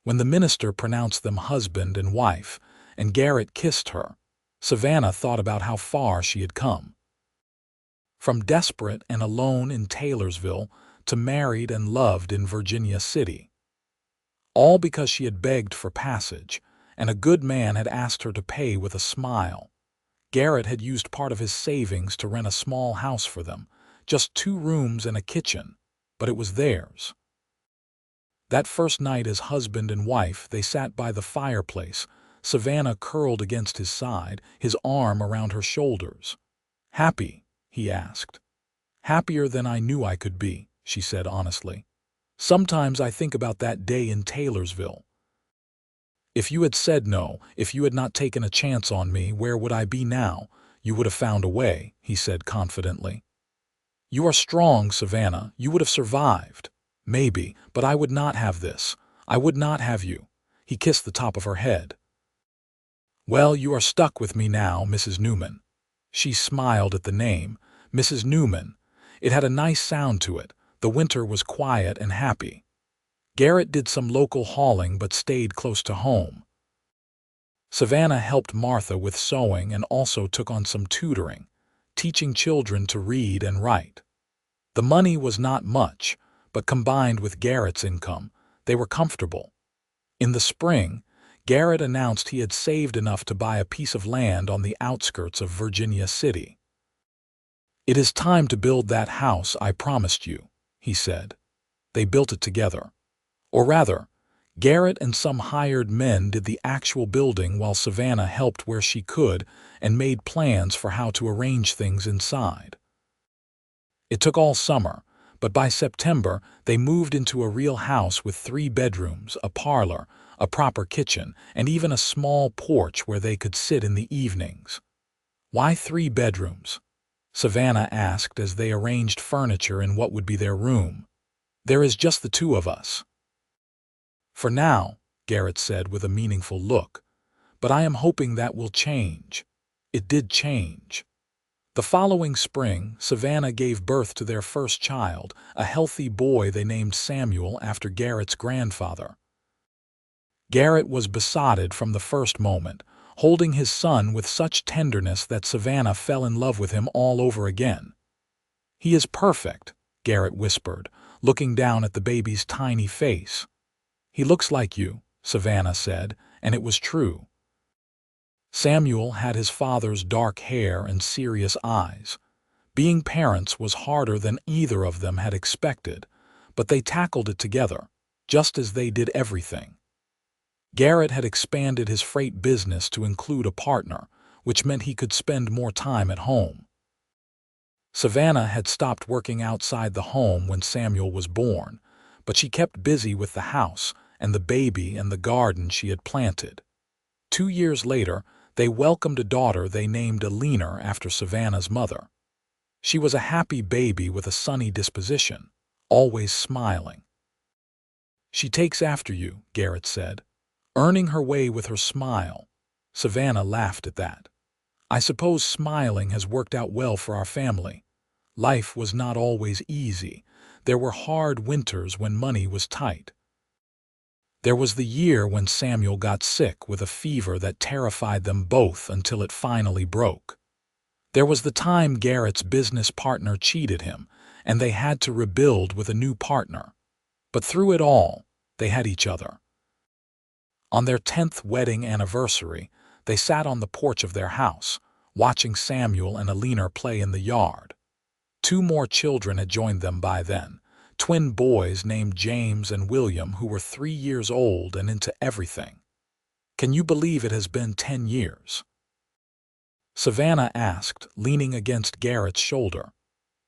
When the minister pronounced them husband and wife, and Garrett kissed her, Savannah thought about how far she had come. From desperate and alone in Taylorsville to married and loved in Virginia City. All because she had begged for passage, and a good man had asked her to pay with a smile. Garrett had used part of his savings to rent a small house for them, just 2 rooms and a kitchen, but it was theirs. That first night as husband and wife, they sat by the fireplace, Savannah curled against his side, his arm around her shoulders. Happy? He asked. Happier than I knew I could be, she said honestly. Sometimes I think about that day in Taylorsville. If you had said no, if you had not taken a chance on me, where would I be now? You would have found a way, he said confidently. You are strong, Savannah. You would have survived. Maybe, but I would not have this. I would not have you. He kissed the top of her head. Well, you are stuck with me now, Mrs. Newman. She smiled at the name, Mrs. Newman. It had a nice sound to it. The winter was quiet and happy. Garrett did some local hauling but stayed close to home. Savannah helped Martha with sewing and also took on some tutoring, teaching children to read and write. The money was not much, but combined with Garrett's income, they were comfortable. In the spring, Garrett announced he had saved enough to buy a piece of land on the outskirts of Virginia City. It is time to build that house I promised you, he said. They built it together. Or rather, Garrett and some hired men did the actual building while Savannah helped where she could and made plans for how to arrange things inside. It took all summer, but by September they moved into a real house with 3 bedrooms, a parlor, a proper kitchen, and even a small porch where they could sit in the evenings. Why 3 bedrooms? Savannah asked as they arranged furniture in what would be their room. There is just the 2 of us. For now, Garrett said with a meaningful look, but I am hoping that will change. It did change. The following spring, Savannah gave birth to their first child, a healthy boy they named Samuel after Garrett's grandfather. Garrett was besotted from the first moment, holding his son with such tenderness that Savannah fell in love with him all over again. He is perfect, Garrett whispered, looking down at the baby's tiny face. He looks like you, Savannah said, and it was true. Samuel had his father's dark hair and serious eyes. Being parents was harder than either of them had expected, but they tackled it together, just as they did everything. Garrett had expanded his freight business to include a partner, which meant he could spend more time at home. Savannah had stopped working outside the home when Samuel was born, but she kept busy with the house and the baby and the garden she had planted. 2 years later, They welcomed a daughter they named Alina after Savannah's mother. She was a happy baby with a sunny disposition, always smiling. "She takes after you," Garrett said, earning her way with her smile. Savannah laughed at that. "I suppose smiling has worked out well for our family. Life was not always easy. There were hard winters when money was tight. There was the year when Samuel got sick with a fever that terrified them both until it finally broke. There was the time Garrett's business partner cheated him, and they had to rebuild with a new partner. But through it all, they had each other." On their 10th wedding anniversary, they sat on the porch of their house, watching Samuel and Alina play in the yard. 2 more children had joined them by then, twin boys named James and William who were 3 years old and into everything. "Can you believe it has been 10 years?" Savannah asked, leaning against Garrett's shoulder.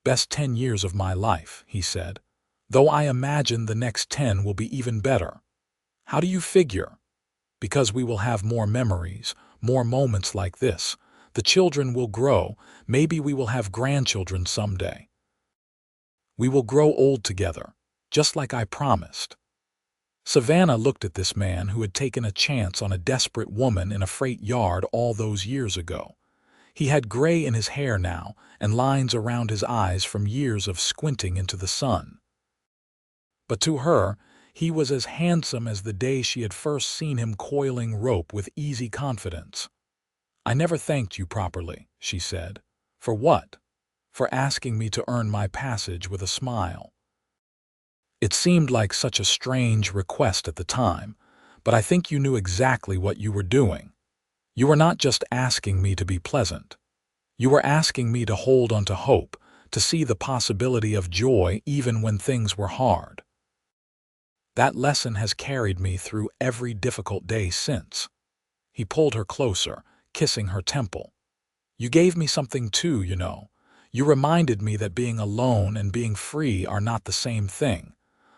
"Best 10 years of my life," he said, "though I imagine the next 10 will be even better." "How do you figure?" "Because we will have more memories, more moments like this. The children will grow. Maybe we will have grandchildren someday. We will grow old together, just like I promised." Savannah looked at this man who had taken a chance on a desperate woman in a freight yard all those years ago. He had gray in his hair now and lines around his eyes from years of squinting into the sun. But to her, he was as handsome as the day she had first seen him coiling rope with easy confidence. "I never thanked you properly," she said. "For what?" "For asking me to earn my passage with a smile." "It seemed like such a strange request at the time, but I think you knew exactly what you were doing. You were not just asking me to be pleasant. You were asking me to hold on to hope, to see the possibility of joy even when things were hard. That lesson has carried me through every difficult day since." He pulled her closer, kissing her temple. "You gave me something too, you know. You reminded me that being alone and being free are not the same thing.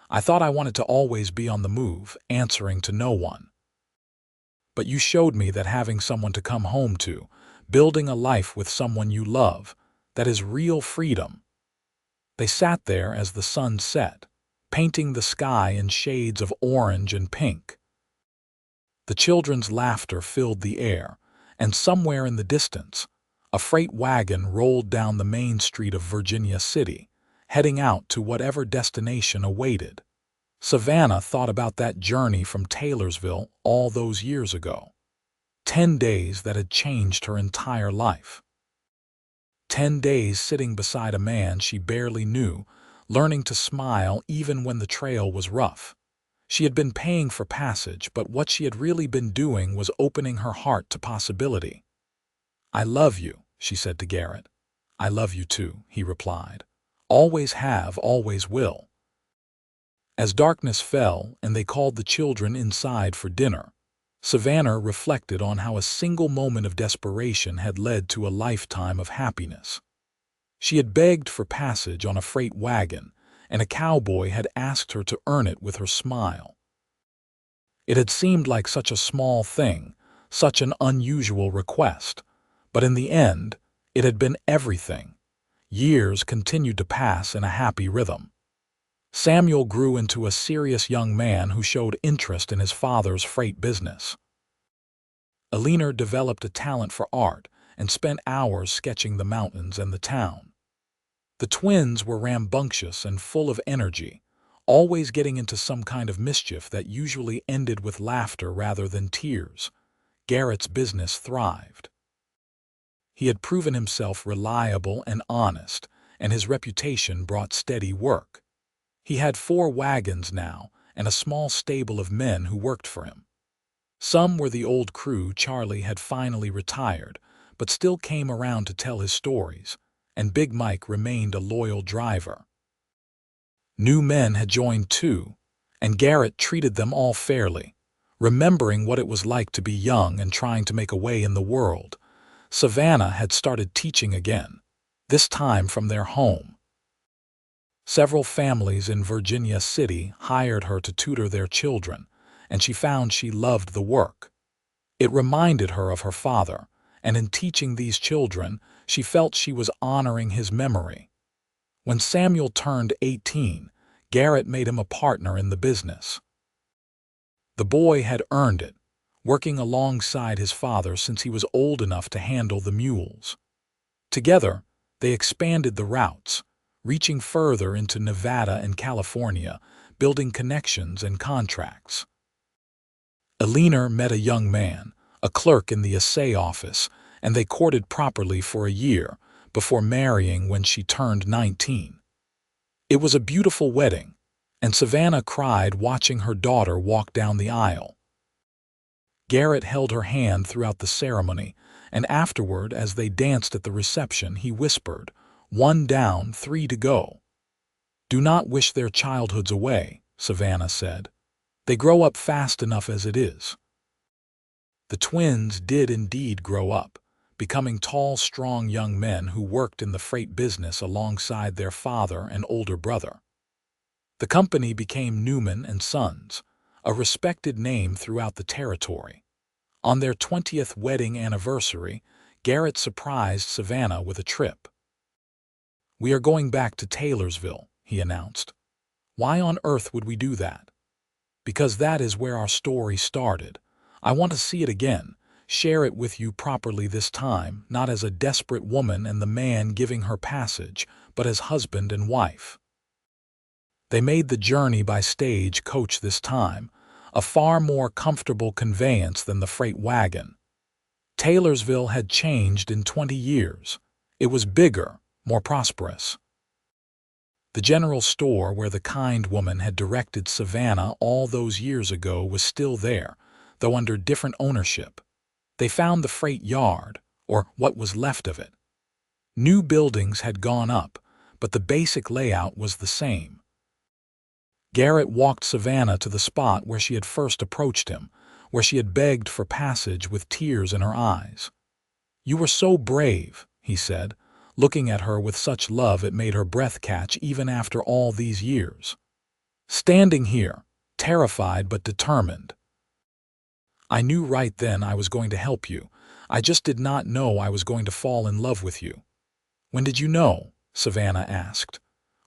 I thought I wanted to always be on the move, answering to no one. But you showed me that having someone to come home to, building a life with someone you love, that is real freedom." They sat there as the sun set, painting the sky in shades of orange and pink. The children's laughter filled the air, and somewhere in the distance, a freight wagon rolled down the main street of Virginia City, heading out to whatever destination awaited. Savannah thought about that journey from Taylorsville all those years ago. 10 days that had changed her entire life. 10 days sitting beside a man she barely knew, learning to smile even when the trail was rough. She had been paying for passage, but what she had really been doing was opening her heart to possibility. "I love you," she said to Garrett. "I love you too," he replied. "Always have, always will." As darkness fell and they called the children inside for dinner, Savannah reflected on how a single moment of desperation had led to a lifetime of happiness. She had begged for passage on a freight wagon, and a cowboy had asked her to earn it with her smile. It had seemed like such a small thing, such an unusual request, but in the end, it had been everything. Years continued to pass in a happy rhythm. Samuel grew into a serious young man who showed interest in his father's freight business. Alina developed a talent for art and spent hours sketching the mountains and the town. The twins were rambunctious and full of energy, always getting into some kind of mischief that usually ended with laughter rather than tears. Garrett's business thrived. He had proven himself reliable and honest, and his reputation brought steady work. He had 4 wagons now and a small stable of men who worked for him. Some were the old crew Charlie had finally retired, but still came around to tell his stories, and Big Mike remained a loyal driver. New men had joined too, and Garrett treated them all fairly, remembering what it was like to be young and trying to make a way in the world. Savannah had started teaching again, this time from their home. Several families in Virginia City hired her to tutor their children, and she found she loved the work. It reminded her of her father, and in teaching these children, she felt she was honoring his memory. When Samuel turned 18, Garrett made him a partner in the business. The boy had earned it, working alongside his father since he was old enough to handle the mules. Together, they expanded the routes, reaching further into Nevada and California, building connections and contracts. Eleanor met a young man, a clerk in the assay office, and they courted properly for a year before marrying when she turned 19. It was a beautiful wedding, and Savannah cried watching her daughter walk down the aisle. Garrett held her hand throughout the ceremony, and afterward, as they danced at the reception, he whispered, "One down, 3 to go." "Do not wish their childhoods away," Savannah said. "They grow up fast enough as it is." The twins did indeed grow up, becoming tall, strong young men who worked in the freight business alongside their father and older brother. The company became Newman and Sons, a respected name throughout the territory. On their 20th wedding anniversary, Garrett surprised Savannah with a trip. "We are going back to Taylorsville," he announced. "Why on earth would we do that?" "Because that is where our story started. I want to see it again, share it with you properly this time, not as a desperate woman and the man giving her passage, but as husband and wife." They made the journey by stage coach this time, a far more comfortable conveyance than the freight wagon. Taylorsville had changed in 20 years. It was bigger, more prosperous. The general store where the kind woman had directed Savannah all those years ago was still there, though under different ownership. They found the freight yard, or what was left of it. New buildings had gone up, but the basic layout was the same. Garrett walked Savannah to the spot where she had first approached him, where she had begged for passage with tears in her eyes. "You were so brave," he said, looking at her with such love it made her breath catch even after all these years. "Standing here, terrified but determined. I knew right then I was going to help you. I just did not know I was going to fall in love with you." "When did you know?" Savannah asked.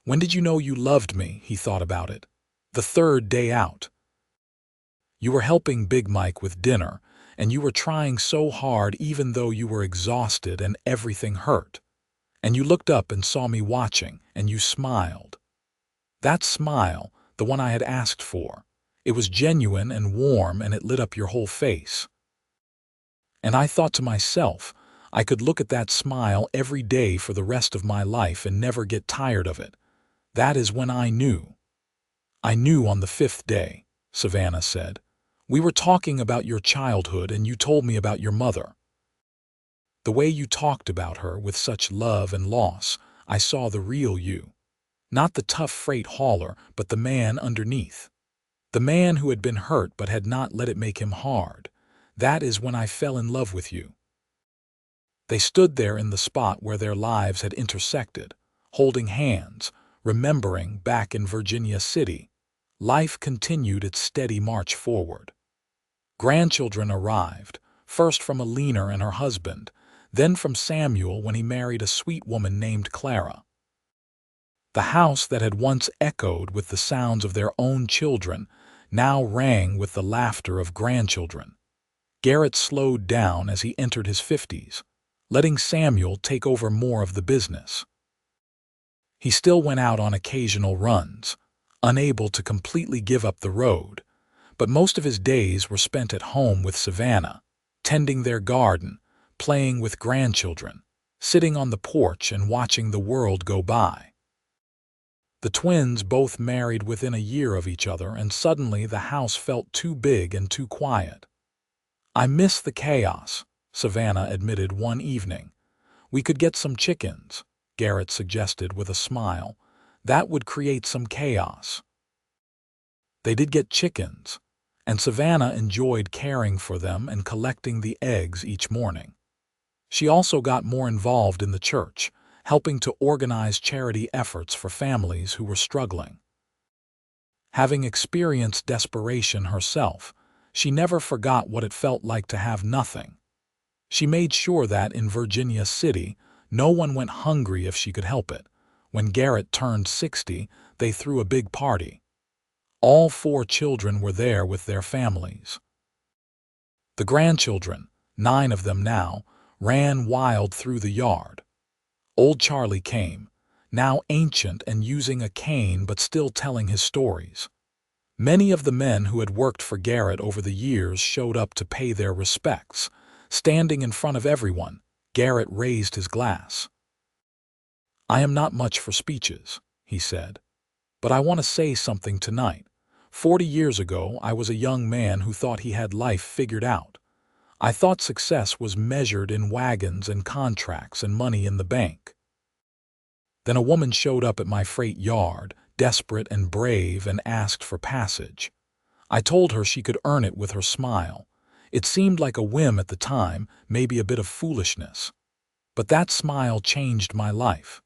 "When did you know you loved me?" He thought about it. "The 3rd day out. You were helping Big Mike with dinner, and you were trying so hard even though you were exhausted and everything hurt. And you looked up and saw me watching, and you smiled. That smile, the one I had asked for. It was genuine and warm, and it lit up your whole face. And I thought to myself, I could look at that smile every day for the rest of my life and never get tired of it. That is when I knew." "I knew on the 5th day," Savannah said. "We were talking about your childhood, and you told me about your mother. The way you talked about her with such love and loss, I saw the real you. Not the tough freight hauler, but the man underneath. The man who had been hurt but had not let it make him hard. That is when I fell in love with you." They stood there in the spot where their lives had intersected, holding hands, remembering back in Virginia City. Life continued its steady march forward. Grandchildren arrived, first from Eleanor and her husband, then from Samuel when he married a sweet woman named Clara. The house that had once echoed with the sounds of their own children now rang with the laughter of grandchildren. Garrett slowed down as he entered his 50s, letting Samuel take over more of the business. He still went out on occasional runs, unable to completely give up the road, but most of his days were spent at home with Savannah, tending their garden, playing with grandchildren, sitting on the porch and watching the world go by. The twins both married within a year of each other, and suddenly the house felt too big and too quiet. "I miss the chaos," Savannah admitted one evening. "We could get some chickens," Garrett suggested with a smile. "That would create some chaos." They did get chickens, and Savannah enjoyed caring for them and collecting the eggs each morning. She also got more involved in the church, helping to organize charity efforts for families who were struggling. Having experienced desperation herself, She never forgot what it felt like to have nothing. She made sure that in Virginia City, no one went hungry if she could help it. When Garrett turned 60, they threw a big party. All 4 children were there with their families. The grandchildren, 9 of them now, ran wild through the yard. Old Charlie came, now ancient and using a cane but still telling his stories. Many of the men who had worked for Garrett over the years showed up to pay their respects. Standing in front of everyone, Garrett raised his glass. "I am not much for speeches," he said, "but I want to say something tonight. 40 years ago, I was a young man who thought he had life figured out. I thought success was measured in wagons and contracts and money in the bank. Then a woman showed up at my freight yard, desperate and brave, and asked for passage. I told her she could earn it with her smile. It seemed like a whim at the time, maybe a bit of foolishness. But that smile changed my life.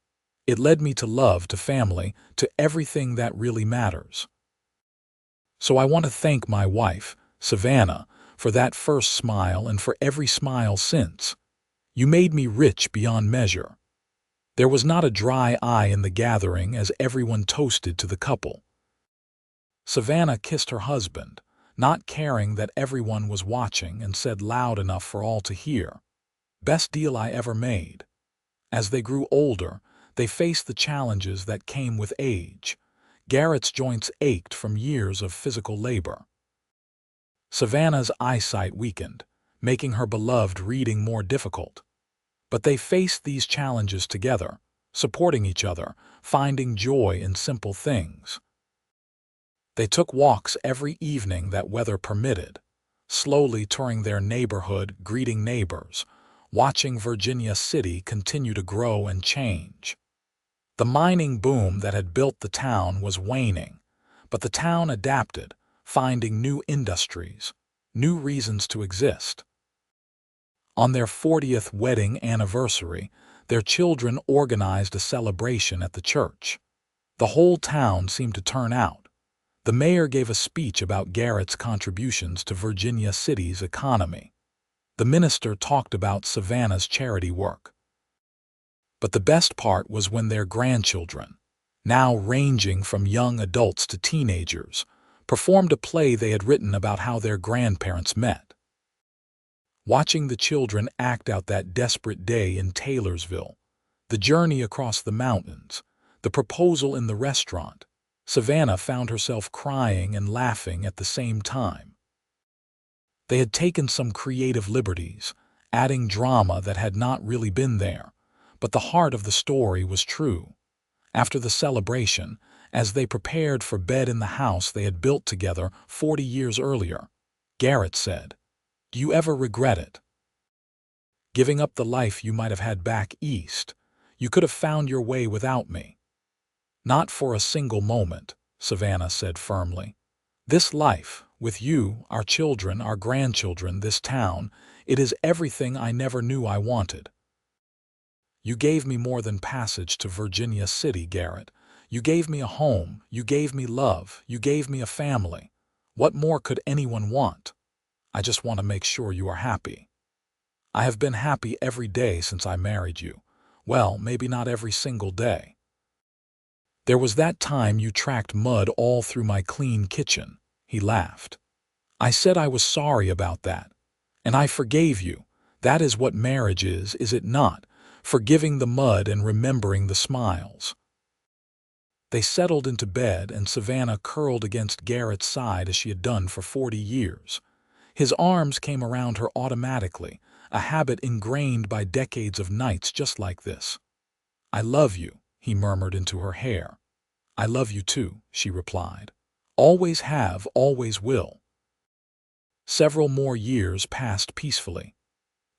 It led me to love, to family, to everything that really matters. So I want to thank my wife, Savannah, for that first smile and for every smile since. You made me rich beyond measure." There was not a dry eye in the gathering as everyone toasted to the couple. Savannah kissed her husband, not caring that everyone was watching, and said loud enough for all to hear, "Best deal I ever made." As they grew older, they faced the challenges that came with age. Garrett's joints ached from years of physical labor. Savannah's eyesight weakened, making her beloved reading more difficult. But they faced these challenges together, supporting each other, finding joy in simple things. They took walks every evening that weather permitted, slowly touring their neighborhood, greeting neighbors, watching Virginia City continue to grow and change. The mining boom that had built the town was waning, but the town adapted, finding new industries, new reasons to exist. On their 40th wedding anniversary, their children organized a celebration at the church. The whole town seemed to turn out. The mayor gave a speech about Garrett's contributions to Virginia City's economy. The minister talked about Savannah's charity work. But the best part was when their grandchildren, now ranging from young adults to teenagers, performed a play they had written about how their grandparents met. Watching the children act out that desperate day in Taylorsville, the journey across the mountains, the proposal in the restaurant, Savannah found herself crying and laughing at the same time. They had taken some creative liberties, adding drama that had not really been there, but the heart of the story was true. After the celebration, as they prepared for bed in the house they had built together 40 years earlier, Garrett said, "Do you ever regret it? Giving up the life you might have had back east? You could have found your way without me." "Not for a single moment," Savannah said firmly. "This life, with you, our children, our grandchildren, this town, it is everything I never knew I wanted. You gave me more than passage to Virginia City, Garrett. You gave me a home, you gave me love, you gave me a family. What more could anyone want? I just want to make sure you are happy. I have been happy every day since I married you. Well, maybe not every single day. There was that time you tracked mud all through my clean kitchen," he laughed. "I said I was sorry about that, and I forgave you. That is what marriage is it not? Forgiving the mud and remembering the smiles." They settled into bed, and Savannah curled against Garrett's side as she had done for 40 years. His arms came around her automatically, a habit ingrained by decades of nights just like this. "I love you," he murmured into her hair. "I love you too," she replied. "Always have, always will." Several more years passed peacefully.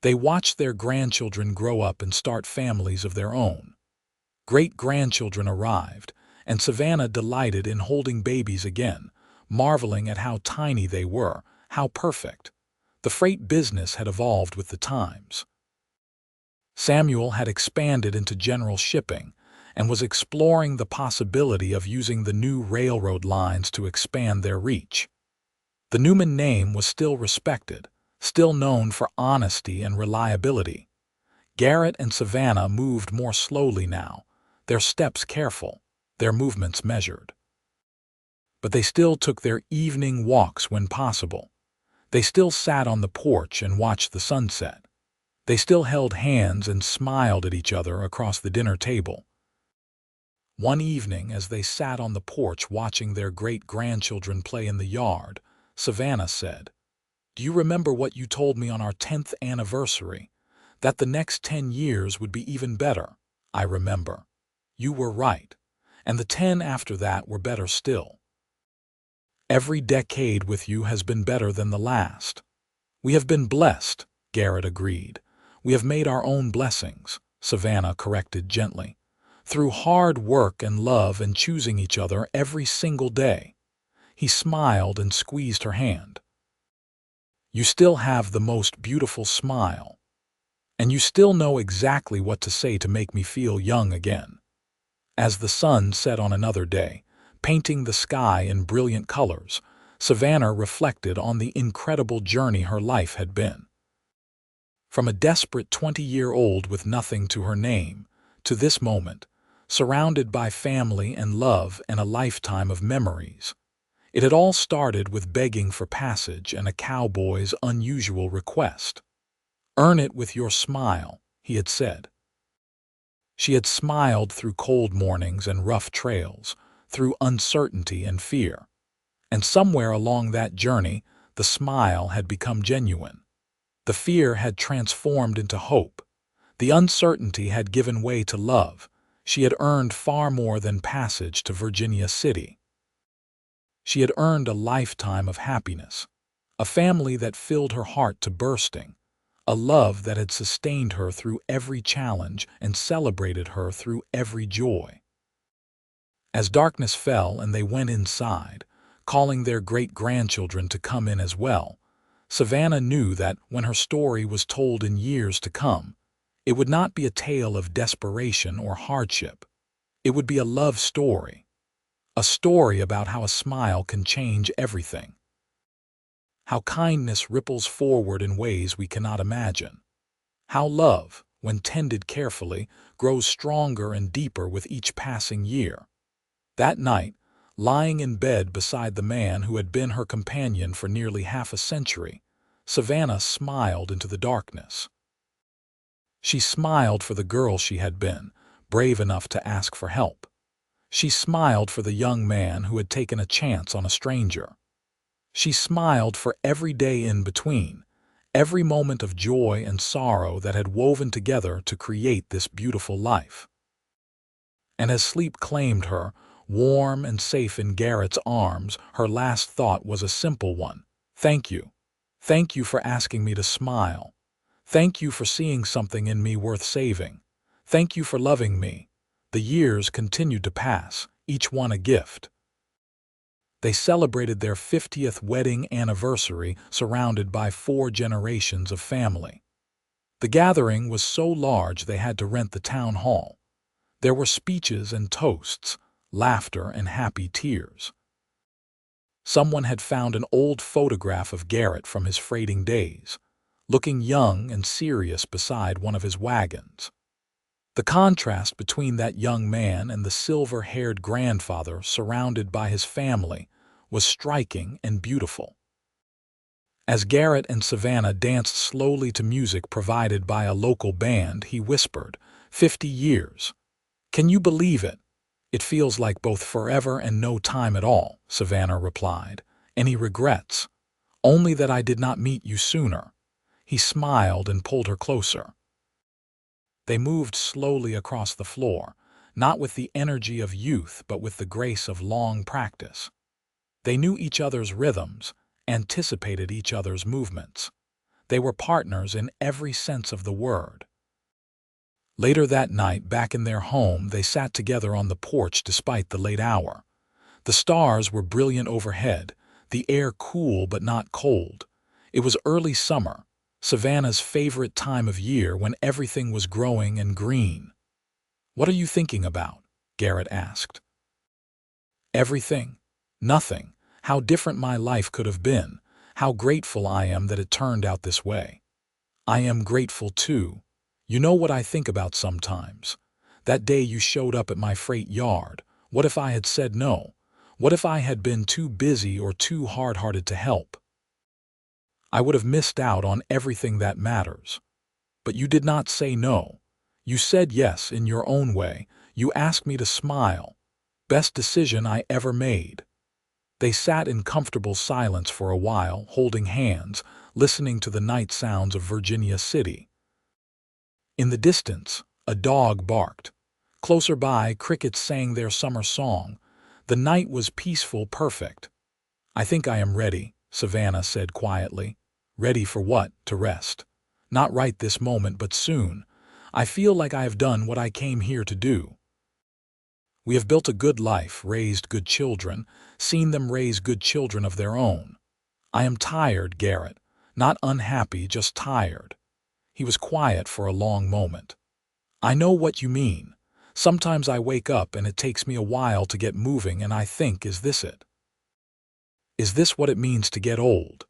They watched their grandchildren grow up and start families of their own. Great-grandchildren arrived, and Savannah delighted in holding babies again, marveling at how tiny they were, how perfect. The freight business had evolved with the times. Samuel had expanded into general shipping and was exploring the possibility of using the new railroad lines to expand their reach. The Newman name was still respected, still known for honesty and reliability. Garrett and Savannah moved more slowly now, their steps careful, their movements measured. But they still took their evening walks when possible. They still sat on the porch and watched the sunset. They still held hands and smiled at each other across the dinner table. One evening, as they sat on the porch watching their great-grandchildren play in the yard, Savannah said, "Do you remember what you told me on our 10th anniversary? That the next 10 years would be even better." "I remember. You were right. And the 10 after that were better still. Every decade with you has been better than the last." "We have been blessed," Garrett agreed. "We have made our own blessings," Savannah corrected gently, "through hard work and love and choosing each other every single day." He smiled and squeezed her hand. "You still have the most beautiful smile. And you still know exactly what to say to make me feel young again." As the sun set on another day, painting the sky in brilliant colors, Savannah reflected on the incredible journey her life had been. From a desperate 20-year-old with nothing to her name, to this moment, surrounded by family and love and a lifetime of memories. It had all started with begging for passage and a cowboy's unusual request. "Earn it with your smile," he had said. She had smiled through cold mornings and rough trails, through uncertainty and fear. And somewhere along that journey, the smile had become genuine. The fear had transformed into hope. The uncertainty had given way to love. She had earned far more than passage to Virginia City. She had earned a lifetime of happiness, a family that filled her heart to bursting, a love that had sustained her through every challenge and celebrated her through every joy. As darkness fell and they went inside, calling their great-grandchildren to come in as well, Savannah knew that when her story was told in years to come, it would not be a tale of desperation or hardship. It would be a love story, a story about how a smile can change everything, how kindness ripples forward in ways we cannot imagine, how love, when tended carefully, grows stronger and deeper with each passing year. That night, lying in bed beside the man who had been her companion for nearly half a century, Savannah smiled into the darkness. She smiled for the girl she had been, brave enough to ask for help. She smiled for the young man who had taken a chance on a stranger. She smiled for every day in between, every moment of joy and sorrow that had woven together to create this beautiful life. And as sleep claimed her, warm and safe in Garrett's arms, her last thought was a simple one. "Thank you. Thank you for asking me to smile. Thank you for seeing something in me worth saving. Thank you for loving me." The years continued to pass, each one a gift. They celebrated their 50th wedding anniversary surrounded by 4 generations of family. The gathering was so large they had to rent the town hall. There were speeches and toasts, laughter and happy tears. Someone had found an old photograph of Garrett from his freighting days, looking young and serious beside one of his wagons. The contrast between that young man and the silver-haired grandfather surrounded by his family was striking and beautiful. As Garrett and Savannah danced slowly to music provided by a local band, he whispered, "50 years. Can you believe it?" "It feels like both forever and no time at all," Savannah replied. "Any regrets?" "Only that I did not meet you sooner." He smiled and pulled her closer. They moved slowly across the floor, not with the energy of youth but with the grace of long practice. They knew each other's rhythms, anticipated each other's movements. They were partners in every sense of the word. Later that night, back in their home, they sat together on the porch despite the late hour. The stars were brilliant overhead, the air cool but not cold. It was early summer, Savannah's favorite time of year when everything was growing and green. "What are you thinking about?" Garrett asked. "Everything. Nothing. how different my life could have been, how grateful I am that it turned out this way. I am grateful too. You know what I think about sometimes? That day you showed up at my freight yard. What if I had said no? What if I had been too busy or too hard-hearted to help? I would have missed out on everything that matters. But you did not say no. You said yes in your own way. You asked me to smile. Best decision I ever made. They sat in comfortable silence for a while, holding hands, listening to the night sounds of Virginia City. In the distance, a dog barked. Closer by, crickets sang their summer song. The night was peaceful, perfect. I think I am ready, Savannah said quietly. Ready for what? To rest. Not right this moment, but soon. I feel like I have done what I came here to do. We have built a good life, raised good children, seen them raise good children of their own. I am tired, Garrett. Not unhappy, just tired. He was quiet for a long moment. I know what you mean. Sometimes I wake up and it takes me a while to get moving and I think, is this it? Is this what it means to get old?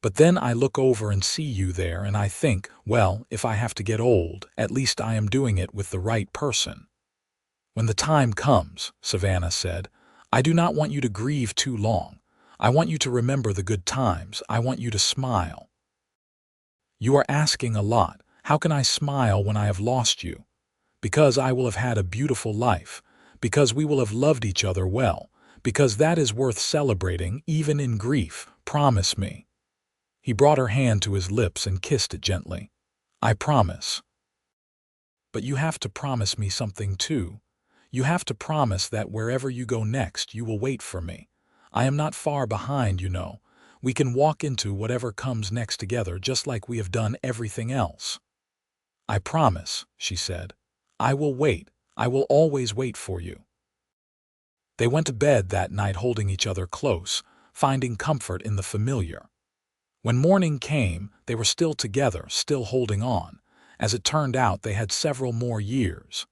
But then I look over and see you there and I think, well, if I have to get old, at least I am doing it with the right person. When the time comes, Savannah said, I do not want you to grieve too long. I want you to remember the good times. I want you to smile. You are asking a lot. How can I smile when I have lost you? Because I will have had a beautiful life. Because we will have loved each other well. Because that is worth celebrating, even in grief. Promise me. He brought her hand to his lips and kissed it gently. I promise. But you have to promise me something too. You have to promise that wherever you go next, you will wait for me. I am not far behind, you know. We can walk into whatever comes next together just like we have done everything else. I promise, she said. I will wait. I will always wait for you. They went to bed that night holding each other close, finding comfort in the familiar. When morning came, they were still together, still holding on. As it turned out, they had several more years.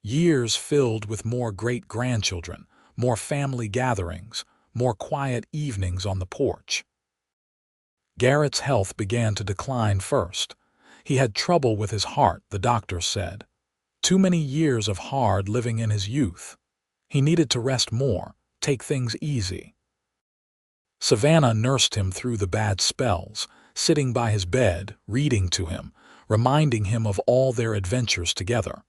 Years filled with more great-grandchildren, more family gatherings, more quiet evenings on the porch. Garrett's health began to decline first. He had trouble with his heart, the doctor said. Too many years of hard living in his youth. He needed to rest more, take things easy. Savannah nursed him through the bad spells, sitting by his bed, reading to him, reminding him of all their adventures together.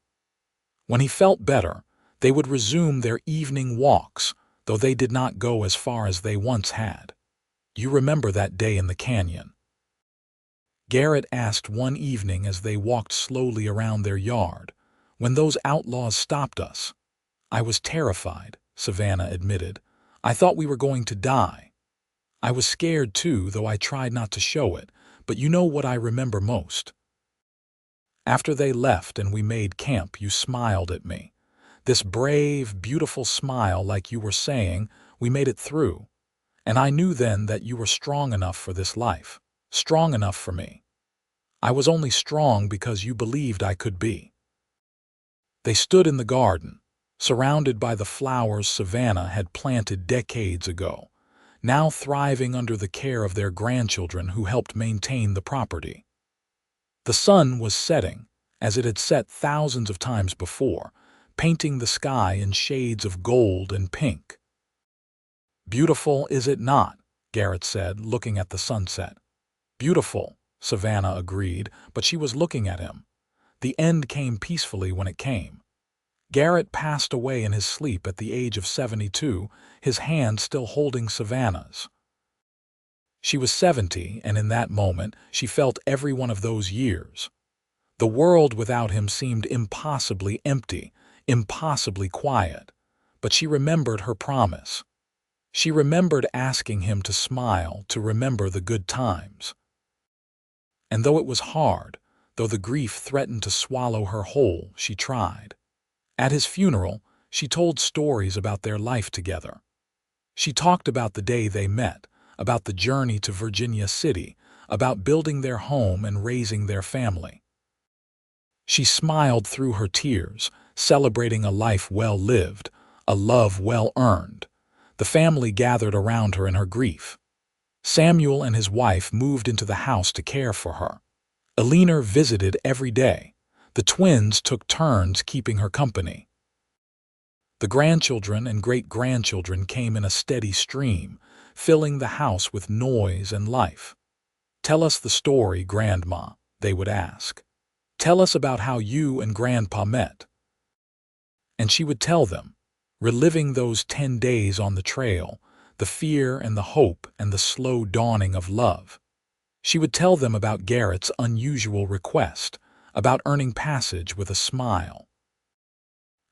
When he felt better, they would resume their evening walks, though they did not go as far as they once had. You remember that day in the canyon? Garrett asked one evening as they walked slowly around their yard, when those outlaws stopped us. I was terrified, Savannah admitted. I thought we were going to die. I was scared too, though I tried not to show it, but you know what I remember most? After they left and we made camp, you smiled at me. This brave, beautiful smile, like you were saying, we made it through. And I knew then that you were strong enough for this life, strong enough for me. I was only strong because you believed I could be. They stood in the garden, surrounded by the flowers Savannah had planted decades ago, now thriving under the care of their grandchildren who helped maintain the property. The sun was setting, as it had set thousands of times before, painting the sky in shades of gold and pink. Beautiful, is it not? Garrett said, looking at the sunset. Beautiful, Savannah agreed, but she was looking at him. The end came peacefully when it came. Garrett passed away in his sleep at the age of 72, his hand still holding Savannah's. She was 70, and in that moment she felt every one of those years. The world without him seemed impossibly empty, impossibly quiet. But she remembered her promise. She remembered asking him to smile, to remember the good times. And though it was hard, though the grief threatened to swallow her whole, she tried. At his funeral, she told stories about their life together. She talked about the day they met, about the journey to Virginia City, about building their home and raising their family. She smiled through her tears, celebrating a life well lived, a love well earned. The family gathered around her in her grief. Samuel and his wife moved into the house to care for her. Eleanor visited every day. The twins took turns keeping her company. The grandchildren and great-grandchildren came in a steady stream, filling the house with noise and life. "Tell us the story, Grandma," they would ask. "Tell us about how you and Grandpa met." And she would tell them, reliving those 10 days on the trail, the fear and the hope and the slow dawning of love. She would tell them about Garrett's unusual request, about earning passage with a smile.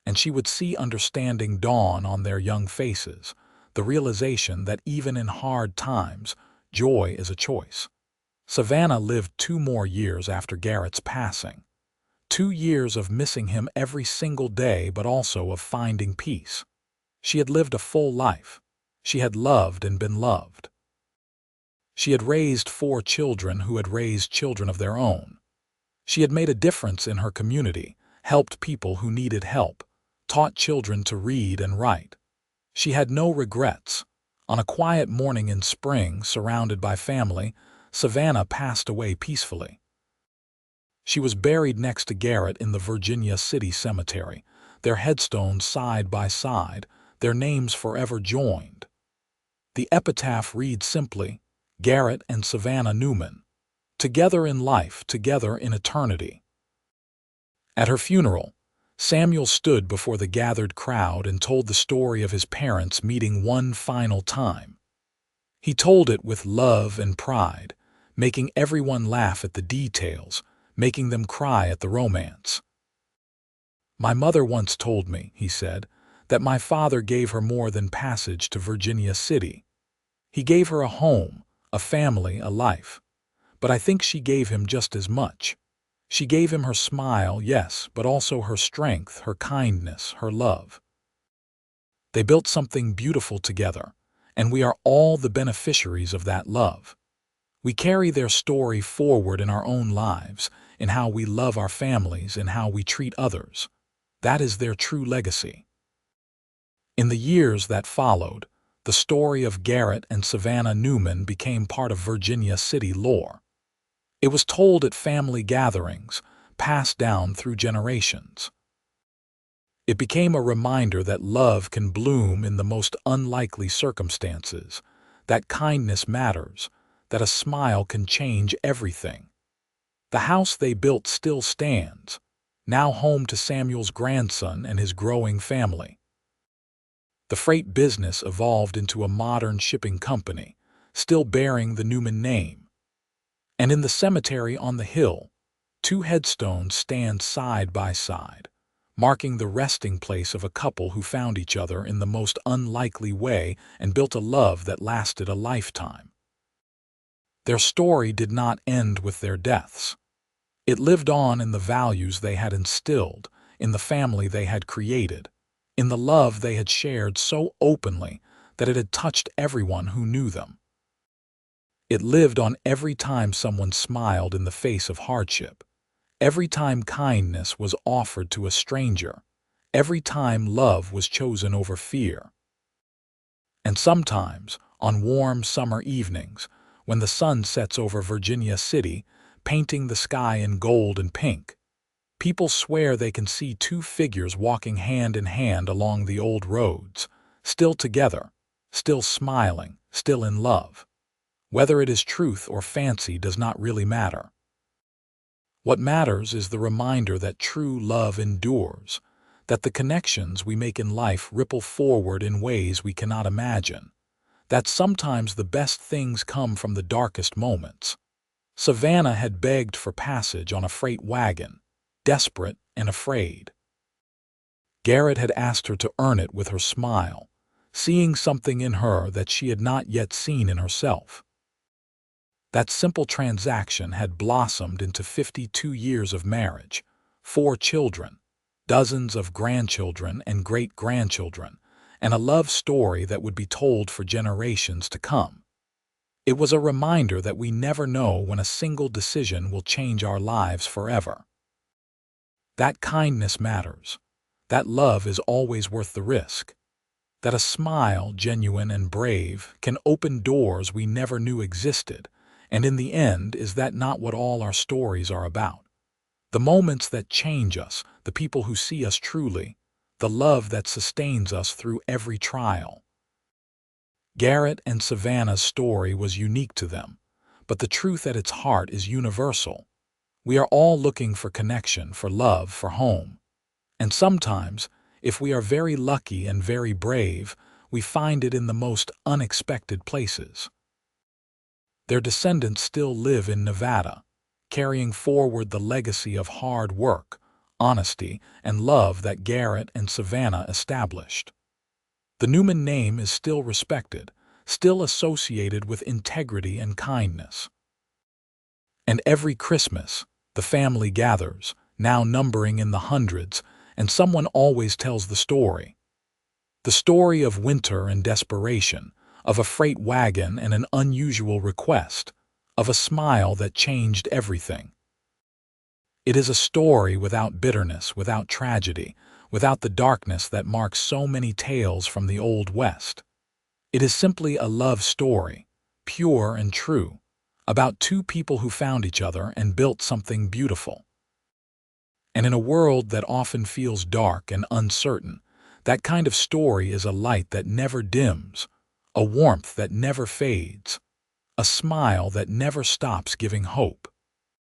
And she would see understanding dawn on their young faces, the realization that even in hard times, joy is a choice. Savannah lived 2 more years after Garrett's passing. 2 years of missing him every single day, but also of finding peace. She had lived a full life. She had loved and been loved. She had raised 4 children who had raised children of their own. She had made a difference in her community, helped people who needed help, taught children to read and write. She had no regrets. On a quiet morning in spring, surrounded by family, Savannah passed away peacefully. She was buried next to Garrett in the Virginia City Cemetery, their headstones side by side, their names forever joined. The epitaph reads simply, "Garrett and Savannah Newman, together in life, together in eternity." At her funeral, Samuel stood before the gathered crowd and told the story of his parents meeting one final time. He told it with love and pride, making everyone laugh at the details, making them cry at the romance. "My mother once told me," he said, "that my father gave her more than passage to Virginia City. He gave her a home, a family, a life. But I think she gave him just as much. She gave him her smile, yes, but also her strength, her kindness, her love. They built something beautiful together, and we are all the beneficiaries of that love. We carry their story forward in our own lives, in how we love our families, in how we treat others. That is their true legacy." In the years that followed, the story of Garrett and Savannah Newman became part of Virginia City lore. It was told at family gatherings, passed down through generations. It became a reminder that love can bloom in the most unlikely circumstances, that kindness matters, that a smile can change everything. The house they built still stands, now home to Samuel's grandson and his growing family. The freight business evolved into a modern shipping company, still bearing the Newman name. And in the cemetery on the hill, 2 headstones stand side by side, marking the resting place of a couple who found each other in the most unlikely way and built a love that lasted a lifetime. Their story did not end with their deaths. It lived on in the values they had instilled, in the family they had created, in the love they had shared so openly that it had touched everyone who knew them. It lived on every time someone smiled in the face of hardship, every time kindness was offered to a stranger, every time love was chosen over fear. And sometimes, on warm summer evenings, when the sun sets over Virginia City, painting the sky in gold and pink, people swear they can see 2 figures walking hand in hand along the old roads, still together, still smiling, still in love. Whether it is truth or fancy does not really matter. What matters is the reminder that true love endures, that the connections we make in life ripple forward in ways we cannot imagine, that sometimes the best things come from the darkest moments. Savannah had begged for passage on a freight wagon, desperate and afraid. Garrett had asked her to earn it with her smile, seeing something in her that she had not yet seen in herself. That simple transaction had blossomed into 52 years of marriage, 4 children, dozens of grandchildren and great-grandchildren, and a love story that would be told for generations to come. It was a reminder that we never know when a single decision will change our lives forever. That kindness matters. That love is always worth the risk. That a smile, genuine and brave, can open doors we never knew existed, and in the end, is that not what all our stories are about? The moments that change us, the people who see us truly, the love that sustains us through every trial. Garrett and Savannah's story was unique to them, but the truth at its heart is universal. We are all looking for connection, for love, for home. And sometimes, if we are very lucky and very brave, we find it in the most unexpected places. Their descendants still live in Nevada, carrying forward the legacy of hard work, honesty, and love that Garrett and Savannah established. The Newman name is still respected, still associated with integrity and kindness. And every Christmas, the family gathers, now numbering in the hundreds, and someone always tells the story. The story of winter and desperation, of a freight wagon and an unusual request, of a smile that changed everything. It is a story without bitterness, without tragedy, without the darkness that marks so many tales from the Old West. It is simply a love story, pure and true, about two people who found each other and built something beautiful. And in a world that often feels dark and uncertain, that kind of story is a light that never dims, a warmth that never fades, a smile that never stops giving hope.